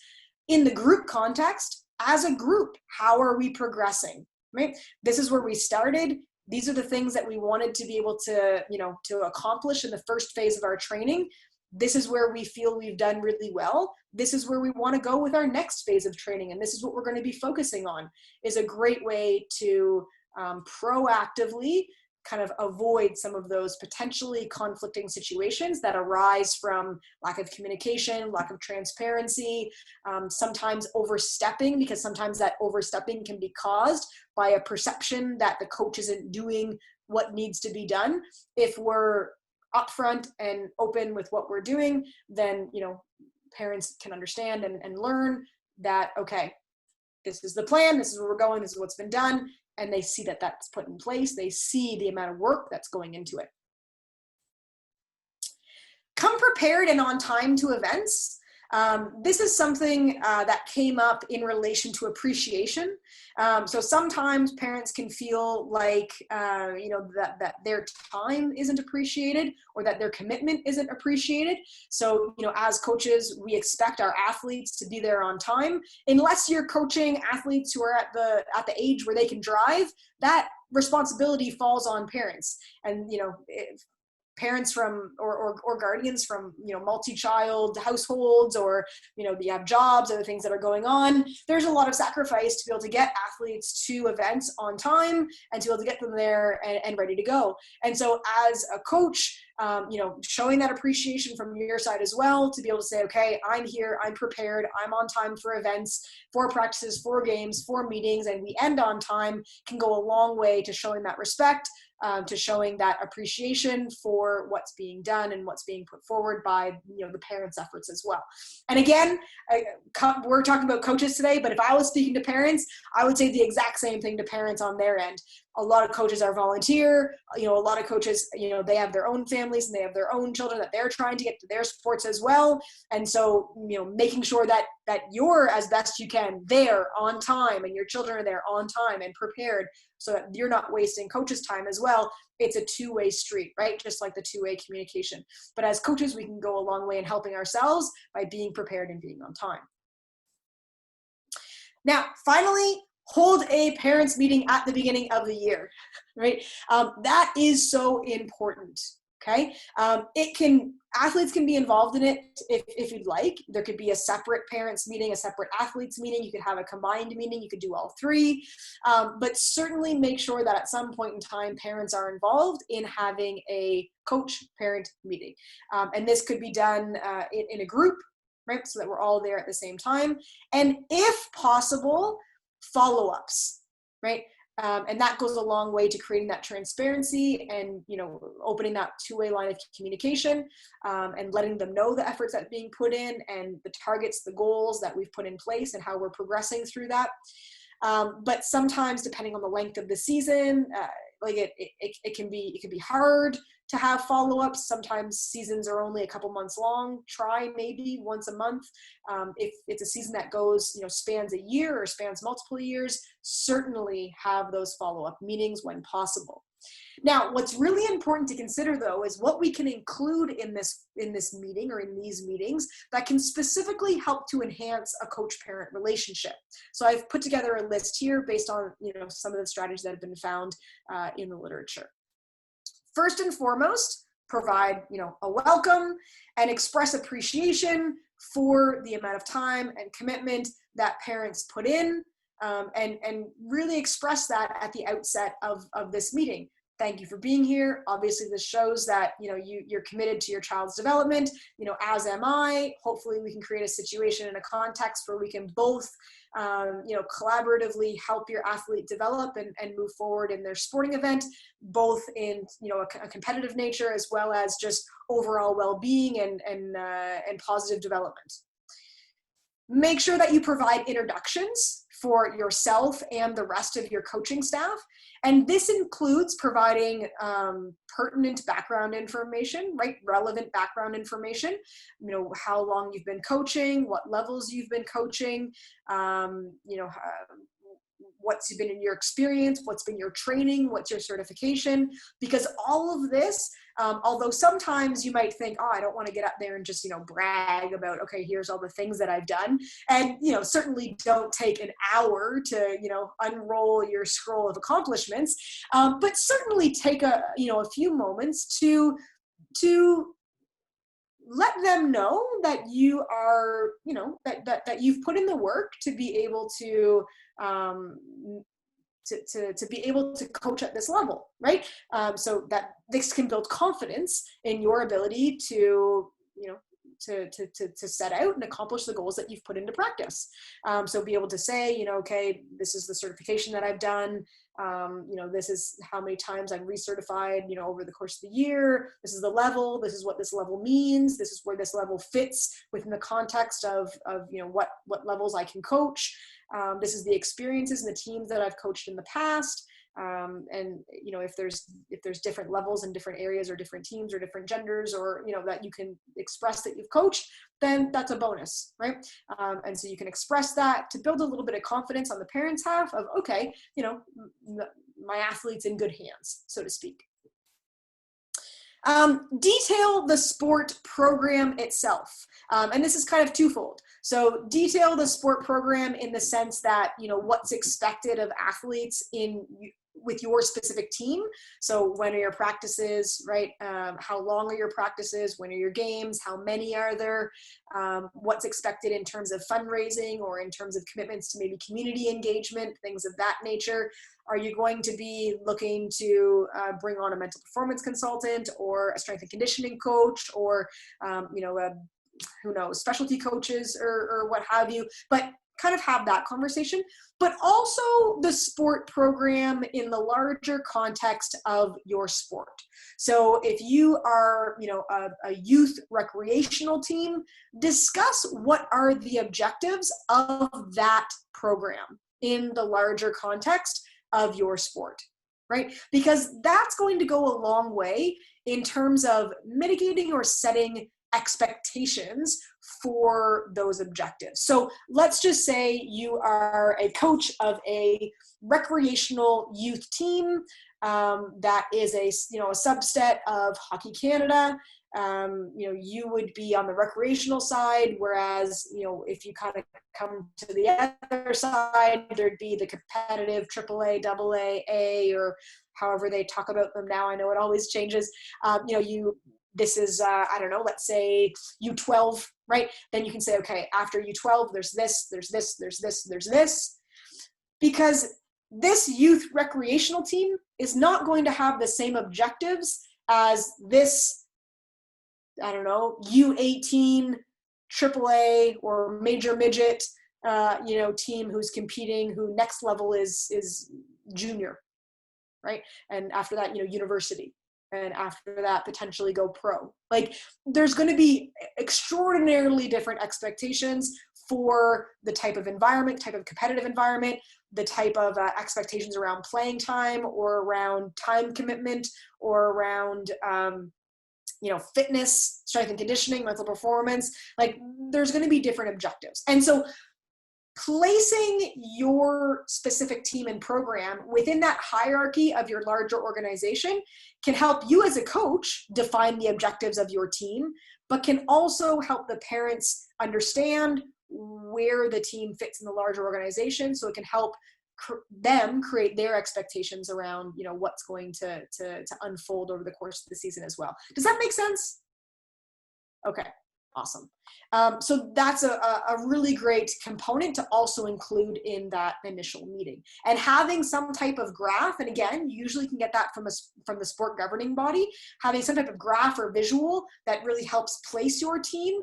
In the group context, as a group, how are we progressing, right? This is where we started. These are the things that we wanted to be able to, to accomplish in the first phase of our training. This is where we feel we've done really well. This is where we want to go with our next phase of training. And this is what we're going to be focusing on, is a great way to proactively kind of avoid some of those potentially conflicting situations that arise from lack of communication, lack of transparency, sometimes overstepping, because sometimes that overstepping can be caused by a perception that the coach isn't doing what needs to be done. If we're upfront and open with what we're doing, then parents can understand and learn that, okay, this is the plan, this is where we're going, this is what's been done, and they see that that's put in place. They see the amount of work that's going into it. Come prepared and on time to events. This is something that came up in relation to appreciation. So sometimes parents can feel like, that their time isn't appreciated, or that their commitment isn't appreciated. So, as coaches, we expect our athletes to be there on time. Unless you're coaching athletes who are at the age where they can drive, that responsibility falls on parents. And, parents from or guardians from multi-child households, or you have jobs, other things that are going on. There's a lot of sacrifice to be able to get athletes to events on time and to be able to get them there and ready to go. And so as a coach, showing that appreciation from your side as well, to be able to say, okay, I'm here, I'm prepared, I'm on time for events, for practices, for games, for meetings, and we end on time, can go a long way to showing that respect, to showing that appreciation for what's being done and what's being put forward by the parents' efforts as well. And again, we're talking about coaches today, but if I was speaking to parents, I would say the exact same thing to parents on their end. A lot of coaches are volunteer. A lot of coaches, they have their own families and they have their own children that they're trying to get to their sports as well. And so, making sure that you're as best you can there on time, and your children are there on time and prepared, so that you're not wasting coaches' time as well. It's a two-way street, right? Just like the two-way communication. But as coaches, we can go a long way in helping ourselves by being prepared and being on time. Now, finally, hold a parents' meeting at the beginning of the year, right? That is so important, okay? Athletes can be involved in it if you'd like. There could be a separate parents' meeting, a separate athletes' meeting. You could have a combined meeting. You could do all three. But certainly make sure that at some point in time, parents are involved in having a coach-parent meeting. And this could be done in a group, right? So that we're all there at the same time. And if possible, follow-ups, right? And that goes a long way to creating that transparency and, opening that two-way line of communication, and letting them know the efforts that are being put in and the targets, the goals that we've put in place and how we're progressing through that. But sometimes, depending on the length of the season, it can be hard to have follow-ups. Sometimes seasons are only a couple months long. Try maybe once a month. If it's a season that goes, spans a year or spans multiple years, certainly have those follow-up meetings when possible. Now, what's really important to consider, though, is what we can include in this meeting or in these meetings that can specifically help to enhance a coach-parent relationship. So I've put together a list here based on some of the strategies that have been found in the literature. First and foremost, provide a welcome and express appreciation for the amount of time and commitment that parents put in, and really express that at the outset of this meeting. Thank you for being here. Obviously, this shows that you're committed to your child's development. As am I. Hopefully, we can create a situation and a context where we can both, collaboratively help your athlete develop and move forward in their sporting event, both in a competitive nature as well as just overall well-being and positive development. Make sure that you provide introductions for yourself and the rest of your coaching staff. And this includes providing pertinent background information, right? Relevant background information, how long you've been coaching, what levels you've been coaching, what's been in your experience, what's been your training, what's your certification, because all of this, although sometimes you might think, oh, I don't want to get up there and just, brag about, okay, here's all the things that I've done. And, certainly don't take an hour to, unroll your scroll of accomplishments, but certainly take a few moments to let them know that you are, that you've put in the work to be able to, to be able to coach at this level, right? So that this can build confidence in your ability to, to set out and accomplish the goals that you've put into practice. So be able to say, okay, this is the certification that I've done. This is how many times I'm recertified, over the course of the year. This is the level. This is what this level means. This is where this level fits within the context of what levels I can coach. This is the experiences and the teams that I've coached in the past. And if there's different levels in different areas or different teams or different genders, or that you can express that you've coached, then that's a bonus, right? And so you can express that to build a little bit of confidence on the parents' half of, okay, my athlete's in good hands, so to speak. Detail the sport program itself. And this is kind of twofold. So detail the sport program in the sense that, what's expected of athletes with your specific team. So when are your practices, right? How long are your practices? When are your games? How many are there? What's expected in terms of fundraising or in terms of commitments to maybe community engagement, things of that nature. Are you going to be looking to bring on a mental performance consultant or a strength and conditioning coach, or, who knows, specialty coaches or what have you, but kind of have that conversation, but also the sport program in the larger context of your sport. So if you are, a youth recreational team, discuss what are the objectives of that program in the larger context of your sport, right? Because that's going to go a long way in terms of mitigating or setting expectations for those objectives. So let's just say you are a coach of a recreational youth team that is a subset of Hockey Canada. You would be on the recreational side, whereas, if you kind of come to the other side, there'd be the competitive AAA, AA, A, or however they talk about them now. I know it always changes. This is, I don't know, let's say U12, right? Then you can say, okay, after U12, there's this, there's this, there's this, there's this. Because this youth recreational team is not going to have the same objectives as this, I don't know, U18, AAA, or major midget, team who's competing, who next level is junior, right? And after that, university. And after that, potentially go pro. Like, there's going to be extraordinarily different expectations for the type of environment, type of competitive environment, the type of expectations around playing time, or around time commitment, or around, fitness, strength and conditioning, mental performance. Like, there's going to be different objectives. And so placing your specific team and program within that hierarchy of your larger organization can help you as a coach define the objectives of your team, but can also help the parents understand where the team fits in the larger organization, so it can help them create their expectations around, what's going to unfold over the course of the season as well. Does that make sense? Okay. Awesome. So that's a really great component to also include in that initial meeting. And having some type of graph, and again, you usually can get that from the sport governing body, having some type of graph or visual that really helps place your team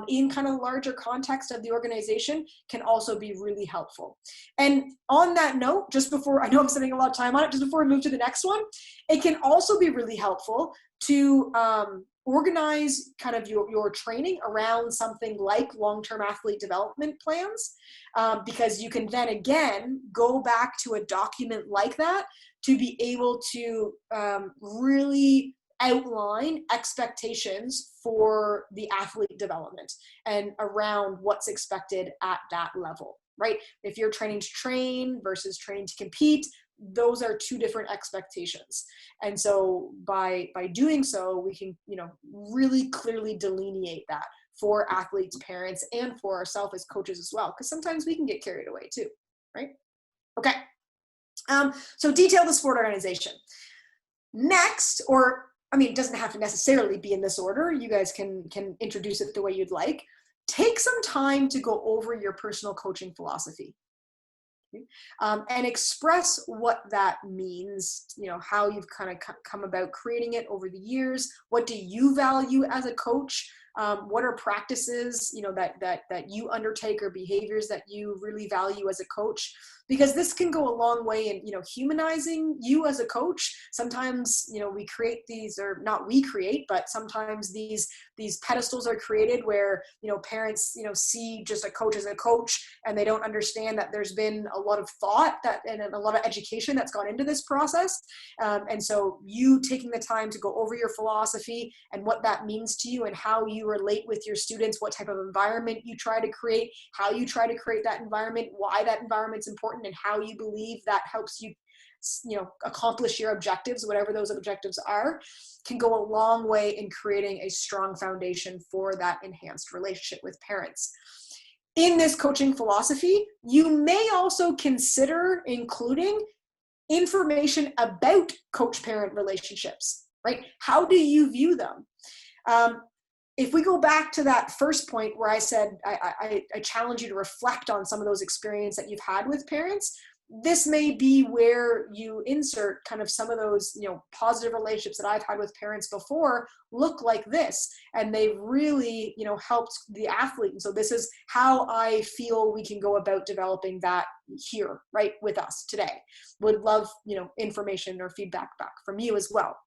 in kind of larger context of the organization can also be really helpful. And on that note, just before, I know I'm spending a lot of time on it, just before we move to the next one, it can also be really helpful to organize kind of your training around something like long-term athlete development plans, because you can then again go back to a document like that to be able to really outline expectations for the athlete development and around what's expected at that level. right? If you're training to train versus training to compete, those are two different expectations. And so by doing so, we can, really clearly delineate that for athletes, parents, and for ourselves as coaches as well, because sometimes we can get carried away too, right? Okay. So detail the sport organization. Next, it doesn't have to necessarily be in this order. You guys can introduce it the way you'd like. Take some time to go over your personal coaching philosophy. And express what that means, how you've kind of come about creating it over the years. What do you value as a coach? What are practices, that you undertake or behaviors that you really value as a coach? Because this can go a long way in, humanizing you as a coach. Sometimes, we create these, or not we create, but sometimes these pedestals are created where, parents, see just a coach as a coach, and they don't understand that there's been a lot of thought and a lot of education that's gone into this process. And so you taking the time to go over your philosophy and what that means to you and how you relate with your students, what type of environment you try to create, how you try to create that environment, why that environment's important, and how you believe that helps you, accomplish your objectives, whatever those objectives are, can go a long way in creating a strong foundation for that enhanced relationship with parents. In this coaching philosophy, you may also consider including information about coach-parent relationships, right? How do you view them? If we go back to that first point where I said, I challenge you to reflect on some of those experiences that you've had with parents, this may be where you insert kind of some of those, positive relationships that I've had with parents before look like this. And they've really, helped the athlete. And so this is how I feel we can go about developing that here, right, with us today. Would love, information or feedback back from you as well.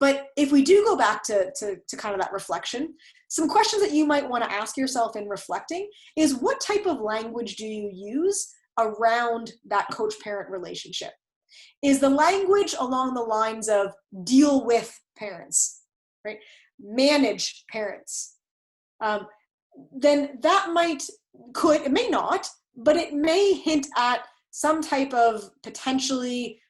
But if we do go back to kind of that reflection, some questions that you might want to ask yourself in reflecting is, what type of language do you use around that coach-parent relationship? Is the language along the lines of deal with parents, right? Manage parents? Then that it may not, but it may hint at some type of potentially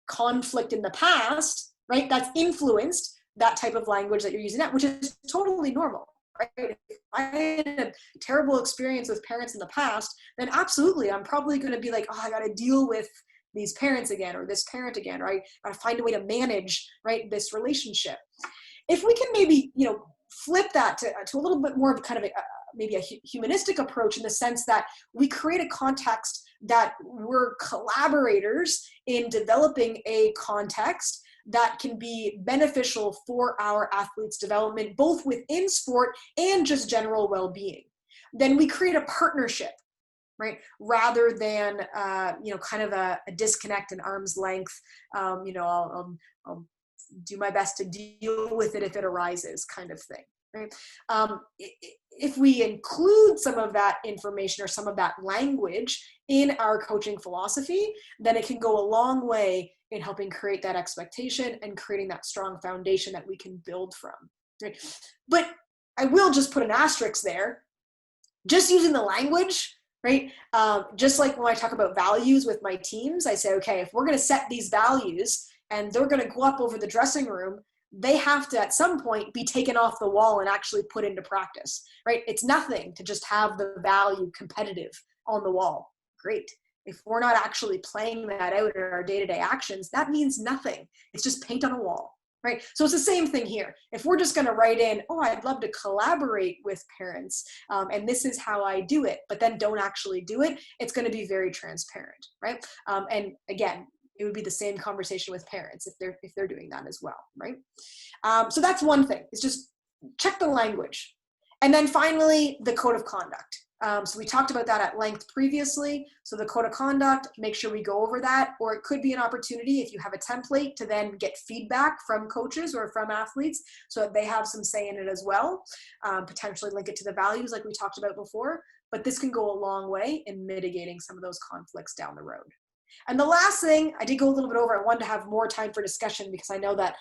conflict in the past, right? That's influenced that type of language that you're using now, which is totally normal, right? If I had a terrible experience with parents in the past, then absolutely, I'm probably going to be like, oh, I got to deal with these parents again, or this parent again, right? I got to find a way to manage, right, this relationship. If we can maybe, flip that to a little bit more of kind of maybe a humanistic approach, in the sense that we create a context that we're collaborators in developing a context that can be beneficial for our athletes' development, both within sport and just general well-being. Then we create a partnership, right? Rather than, kind of a disconnect and arm's length, I'll do my best to deal with it if it arises kind of thing, right? If we include some of that information or some of that language in our coaching philosophy, then it can go a long way in helping create that expectation and creating that strong foundation that we can build from, right? But I will just put an asterisk there. Just using the language, right? Just like when I talk about values with my teams, I say, okay, if we're going to set these values and they're going to go up over the dressing room, they have to at some point be taken off the wall and actually put into practice, right? It's nothing to just have the value competitive on the wall. Great. If we're not actually playing that out in our day-to-day actions, that means nothing. It's just paint on a wall, right? So it's the same thing here. If we're just going to write in, oh, I'd love to collaborate with parents, and this is how I do it, but then don't actually do it, it's going to be very transparent, right? And again, it would be the same conversation with parents if they're doing that as well, right? So that's one thing, is just check the language. And then finally, the code of conduct. So we talked about that at length previously. So the code of conduct, make sure we go over that, or it could be an opportunity if you have a template to then get feedback from coaches or from athletes so that they have some say in it as well. Potentially link it to the values like we talked about before, but this can go a long way in mitigating some of those conflicts down the road. And the last thing, I did go a little bit over, I wanted to have more time for discussion because I know that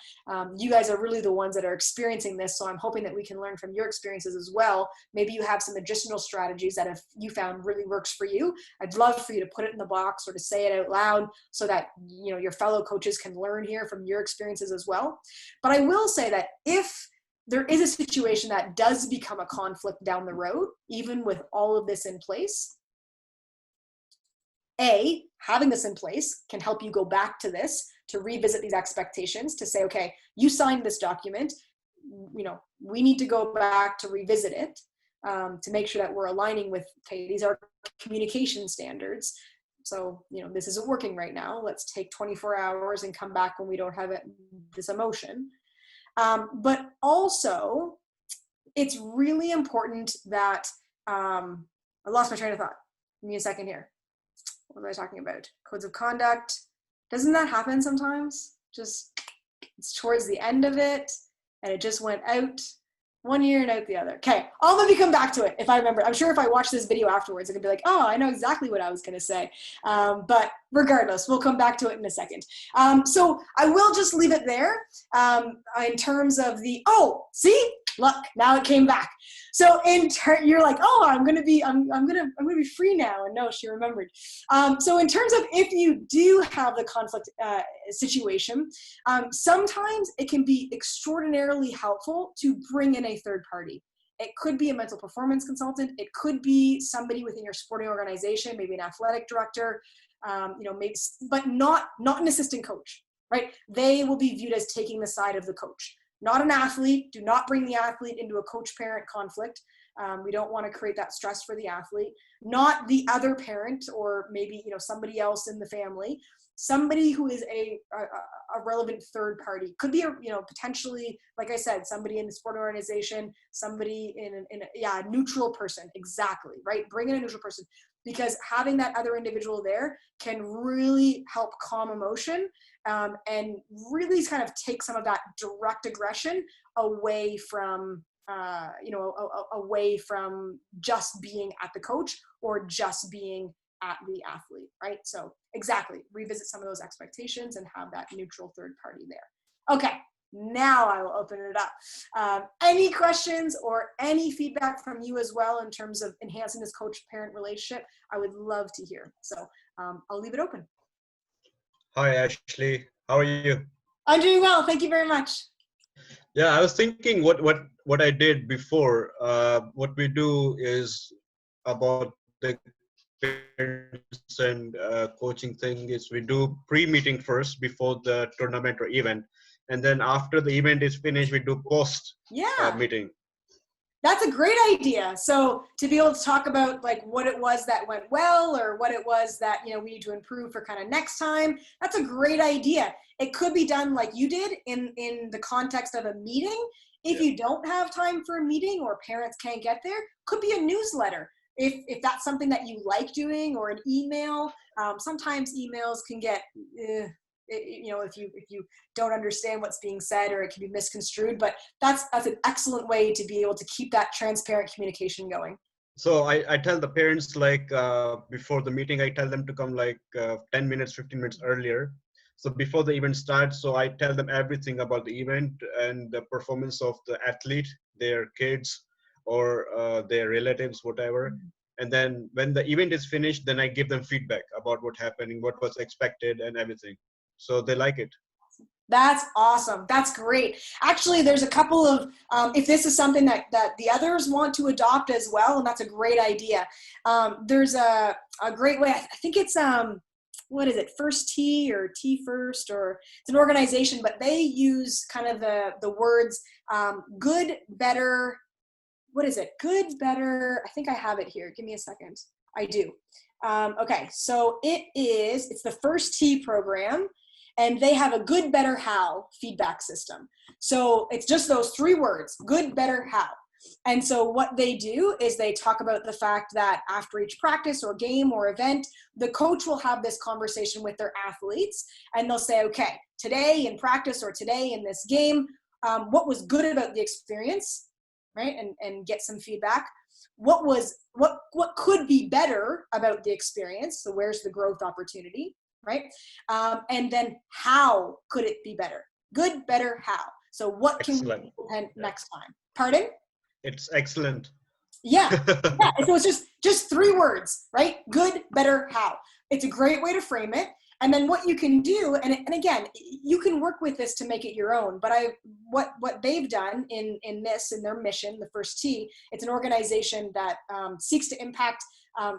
you guys are really the ones that are experiencing this. So I'm hoping that we can learn from your experiences as well. Maybe you have some additional strategies that if you found really works for you, I'd love for you to put it in the box or to say it out loud so that, you know, your fellow coaches can learn here from your experiences as well. But I will say that if there is a situation that does become a conflict down the road, even with all of this in place, having this in place can help you go back to this, to revisit these expectations, to say, okay, you signed this document, you know, we need to go back to revisit it, to make sure that we're aligning with, okay, these are communication standards. So, you know, this isn't working right now. Let's take 24 hours and come back when we don't have this emotion. But also, it's really important that, I lost my train of thought. Give me a second here. What was I talking about? Codes of conduct. Doesn't that happen sometimes? Just, it's towards the end of it, and it just went out one ear and out the other. Okay, I'll maybe come back to it if I remember. I'm sure if I watch this video afterwards, I can be like, oh, I know exactly what I was going to say. But regardless, we'll come back to it in a second. So I will just leave it there in terms of the, oh, see? Look, now it came back. So you're like, oh, I'm gonna be free now. And no, she remembered. So in terms of if you do have the conflict situation, sometimes it can be extraordinarily helpful to bring in a third party. It could be a mental performance consultant. It could be somebody within your sporting organization, maybe an athletic director, you know, maybe, but not an assistant coach, right? They will be viewed as taking the side of the coach. Not an athlete. Do not bring the athlete into a coach-parent conflict. We don't want to create that stress for the athlete. Not the other parent or maybe, you know, somebody else in the family. Somebody who is a relevant third party. Could be, you know, potentially, like I said, somebody in the sport organization, somebody in a neutral person. Exactly, right? Bring in a neutral person, because having that other individual there can really help calm emotion, and really kind of take some of that direct aggression away from, away from just being at the coach or just being at the athlete, right? So exactly, revisit some of those expectations and have that neutral third party there. Okay, now I will open it up. Any questions or any feedback from you as well in terms of enhancing this coach-parent relationship? I would love to hear. So I'll leave it open.
Hi, Ashley. How are you?
I'm doing well. Thank you very much.
Yeah, I was thinking what I did before. What we do is about the parents and coaching thing is we do pre-meeting first before the tournament or event, and then after the event is finished, we do post meeting.
That's a great idea. So to be able to talk about like what it was that went well or what it was that, you know, we need to improve for kind of next time, that's a great idea. It could be done like you did in the context of a meeting. If you don't have time for a meeting or parents can't get there, could be a newsletter. If that's something that you like doing, or an email. Sometimes emails can get, you know, if you don't understand what's being said, or it can be misconstrued, but that's an excellent way to be able to keep that transparent communication going.
So I tell the parents, like before the meeting, I tell them to come like 10 minutes, 15 minutes earlier. So before the event starts, so I tell them everything about the event and the performance of the athlete, their kids, or their relatives, whatever. And then when the event is finished, then I give them feedback about what happened, what was expected and everything. So they like it.
That's awesome. That's great. Actually, there's a couple of, if this is something that the others want to adopt as well, and that's a great idea. There's a great way, I think it's, what is it, First T or T First, or it's an organization, but they use kind of the words good, better, what is it? Good, better, I think I have it here. Give me a second. I do. Okay, so it's the First T program, and they have a good, better, how feedback system. So it's just those three words, good, better, how. And so what they do is they talk about the fact that after each practice or game or event, the coach will have this conversation with their athletes, and they'll say, okay, today in practice or today in this game, what was good about the experience, right? And get some feedback. What could be better about the experience? So where's the growth opportunity, right? And then how could it be better? Good, better, how? So what can we implement next time? Pardon?
It's excellent.
Yeah. Yeah. So it's just 3 words, right? Good, better, how. It's a great way to frame it. And then what you can do, and again, you can work with this to make it your own, but what they've done in their mission, the First T, it's an organization that seeks to impact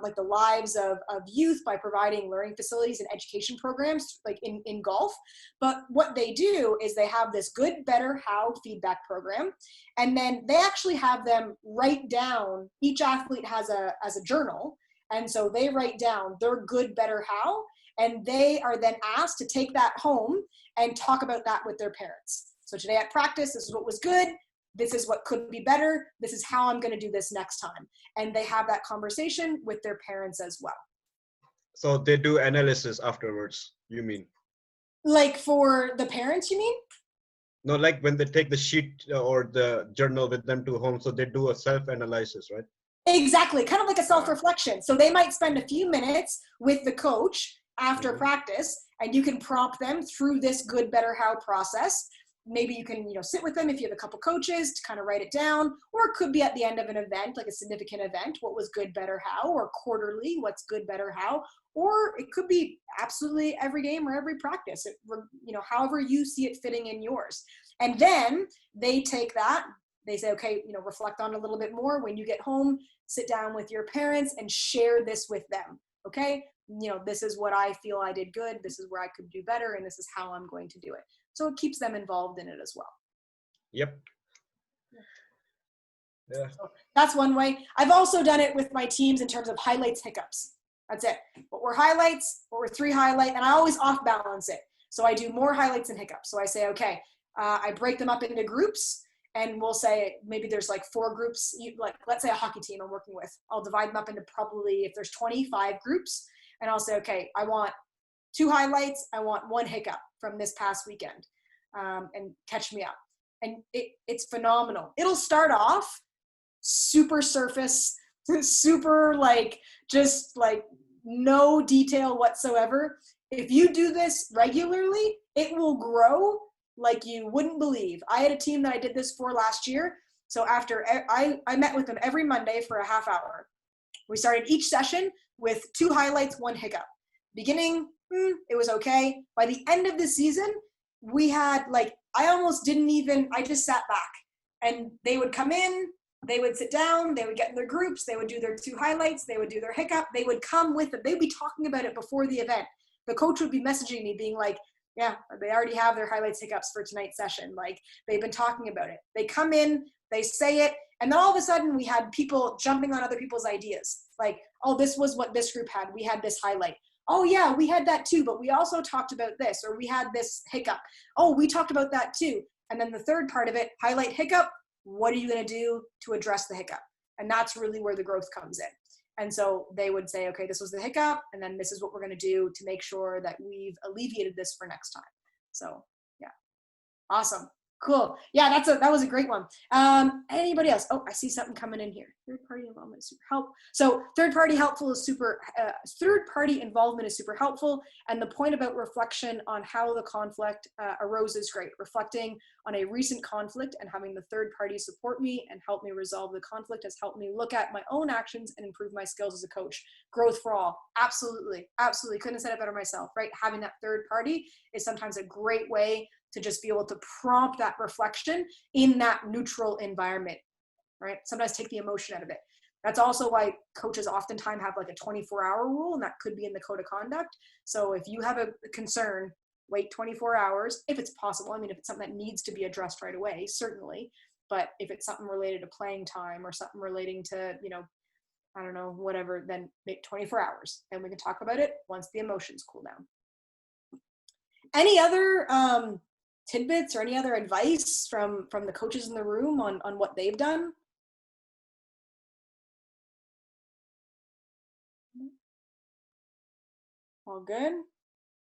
like the lives of youth by providing learning facilities and education programs like in golf. But what they do is they have this good, better, how feedback program. And then they actually have them write down, each athlete has a journal. And so they write down their good, better, how, and they are then asked to take that home and talk about that with their parents. So today at practice, this is what was good. This is what could be better. This is how I'm going to do this next time. And they have that conversation with their parents as well.
So they do analysis afterwards, you mean?
Like for the parents, you mean?
No, like when they take the sheet or the journal with them to home, so they do a self-analysis, right?
Exactly, kind of like a self-reflection. So they might spend a few minutes with the coach after practice, and you can prompt them through this good, better, how process. Maybe you can, sit with them if you have a couple coaches to kind of write it down, or it could be at the end of an event, like a significant event, what was good, better, how, or quarterly, what's good, better, how, or it could be absolutely every game or every practice, however you see it fitting in yours. And then they take that, they say, okay, reflect on it a little bit more. When you get home, sit down with your parents and share this with them. Okay. This is what I feel I did good. This is where I could do better. And this is how I'm going to do it. So it keeps them involved in it as well.
Yep. Yeah.
So that's one way. I've also done it with my teams in terms of highlights, hiccups. That's it. What were highlights? What were 3 highlights? And I always off balance it. So I do more highlights and hiccups. So I say, okay, I break them up into groups. And we'll say maybe there's like 4 groups, like let's say a hockey team I'm working with. I'll divide them up into probably, if there's 25 groups, and I'll say, okay, I want 2 highlights. I want 1 hiccup from this past weekend, and catch me up. And it's phenomenal. It'll start off super surface, super just no detail whatsoever. If you do this regularly, it will grow like you wouldn't believe. I had a team that I did this for last year. So after I met with them every Monday for a half hour. We started each session with 2 highlights, 1 hiccup. Beginning, it was okay. By the end of the season, we had I just sat back, and they would come in, they would sit down, they would get in their groups, they would do their 2 highlights, they would do their hiccup, they would come with it. They'd be talking about it before the event. The coach would be messaging me being like, yeah, they already have their highlights, hiccups for tonight's session. Like, they've been talking about it. They come in, they say it, and then all of a sudden we had people jumping on other people's ideas. Like, oh, this was what this group had. We had this highlight. Oh yeah, we had that too, but we also talked about this, or we had this hiccup. Oh, we talked about that too. And then the third part of it, highlight, hiccup, what are you going to do to address the hiccup? And that's really where the growth comes in. And so they would say, okay, this was the hiccup, and then this is what we're going to do to make sure that we've alleviated this for next time. So yeah, awesome. Cool. Yeah, that was a great one. Anybody else? Oh, I see something coming in here. Third party involvement is super helpful. So third party involvement is super helpful. And the point about reflection on how the conflict arose is great. Reflecting on a recent conflict and having the third party support me and help me resolve the conflict has helped me look at my own actions and improve my skills as a coach. Growth for all. Absolutely. Absolutely. Couldn't have said it better myself, right? Having that third party is sometimes a great way to just be able to prompt that reflection in that neutral environment, right? Sometimes take the emotion out of it. That's also why coaches oftentimes have like a 24-hour rule, and that could be in the code of conduct. So if you have a concern, wait 24 hours, if it's possible. I mean, if it's something that needs to be addressed right away, certainly. But if it's something related to playing time or something relating to, I don't know, whatever, then make 24 hours. And we can talk about it once the emotions cool down. Any other tidbits or any other advice from the coaches in the room on what they've done? All good?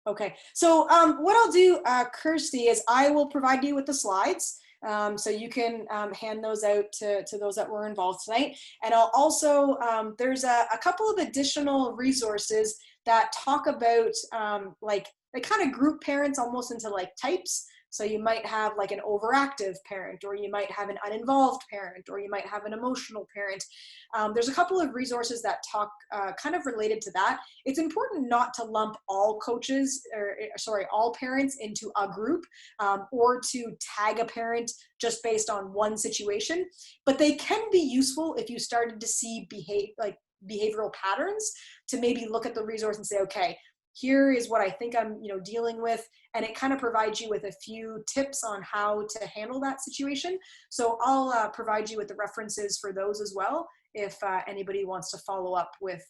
Okay, so what I'll do, Kirsty, is I will provide you with the slides. So you can hand those out to those that were involved tonight. And I'll also, there's a couple of additional resources that talk about like they kind of group parents almost into like types. So you might have like an overactive parent, or you might have an uninvolved parent, or you might have an emotional parent. There's a couple of resources that talk kind of related to that. It's important not to lump all coaches, or sorry, all parents into a group, or to tag a parent just based on one situation. But they can be useful if you started to see behavioral patterns, to maybe look at the resource and say, okay, here is what I think I'm dealing with, and it kind of provides you with a few tips on how to handle that situation. So I'll provide you with the references for those as well, if anybody wants to follow up with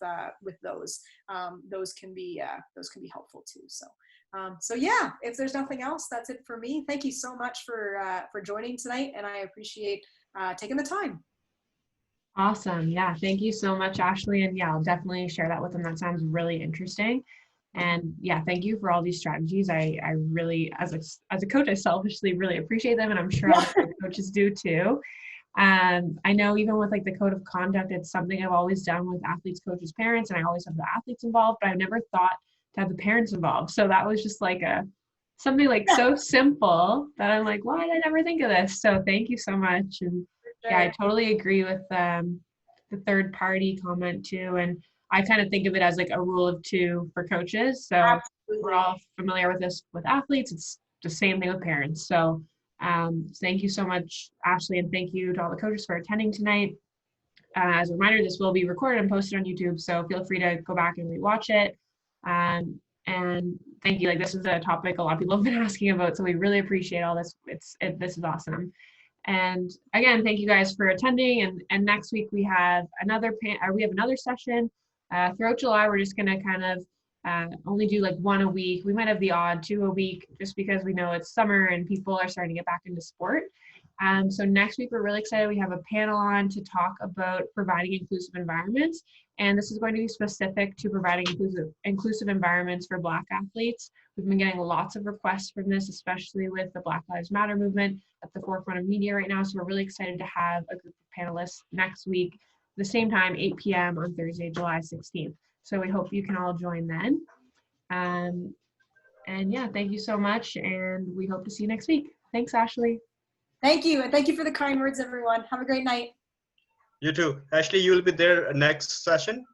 those. Those can be helpful too. So yeah, if there's nothing else, that's it for me. Thank you so much for joining tonight, and I appreciate taking the time.
Awesome. Yeah. Thank you so much, Ashley. And yeah, I'll definitely share that with them. That sounds really interesting. And yeah, thank you for all these strategies. I really, as a coach, I selfishly really appreciate them, and I'm sure all the coaches do too. I know even with like the code of conduct, it's something I've always done with athletes, coaches, parents, and I always have the athletes involved, but I've never thought to have the parents involved. So that was just like something like so simple that I'm like, why did I never think of this? So thank you so much. And yeah, I totally agree with the third party comment too. And I kind of think of it as like a rule of two for coaches. So
Absolutely.
we're all familiar with this with athletes. It's the same thing with parents. So thank you so much, Ashley, and thank you to all the coaches for attending tonight. As a reminder, this will be recorded and posted on YouTube, so feel free to go back and rewatch it. And thank you. Like, this is a topic a lot of people have been asking about, so we really appreciate all this. This is awesome. And again, thank you guys for attending. And next week we have another session. Throughout July, we're just gonna kind of only do like one a week. We might have the odd two a week, just because we know it's summer and people are starting to get back into sport. So next week, we're really excited. We have a panel on to talk about providing inclusive environments. And this is going to be specific to providing inclusive environments for Black athletes. We've been getting lots of requests from this, especially with the Black Lives Matter movement at the forefront of media right now. So we're really excited to have a group of panelists next week, the same time, 8 p.m. on Thursday, July 16th. So we hope you can all join then. And yeah, thank you so much. And we hope to see you next week. Thanks, Ashley.
Thank you. And thank you for the kind words, everyone. Have a great night.
You too. Ashley, you will be there next session?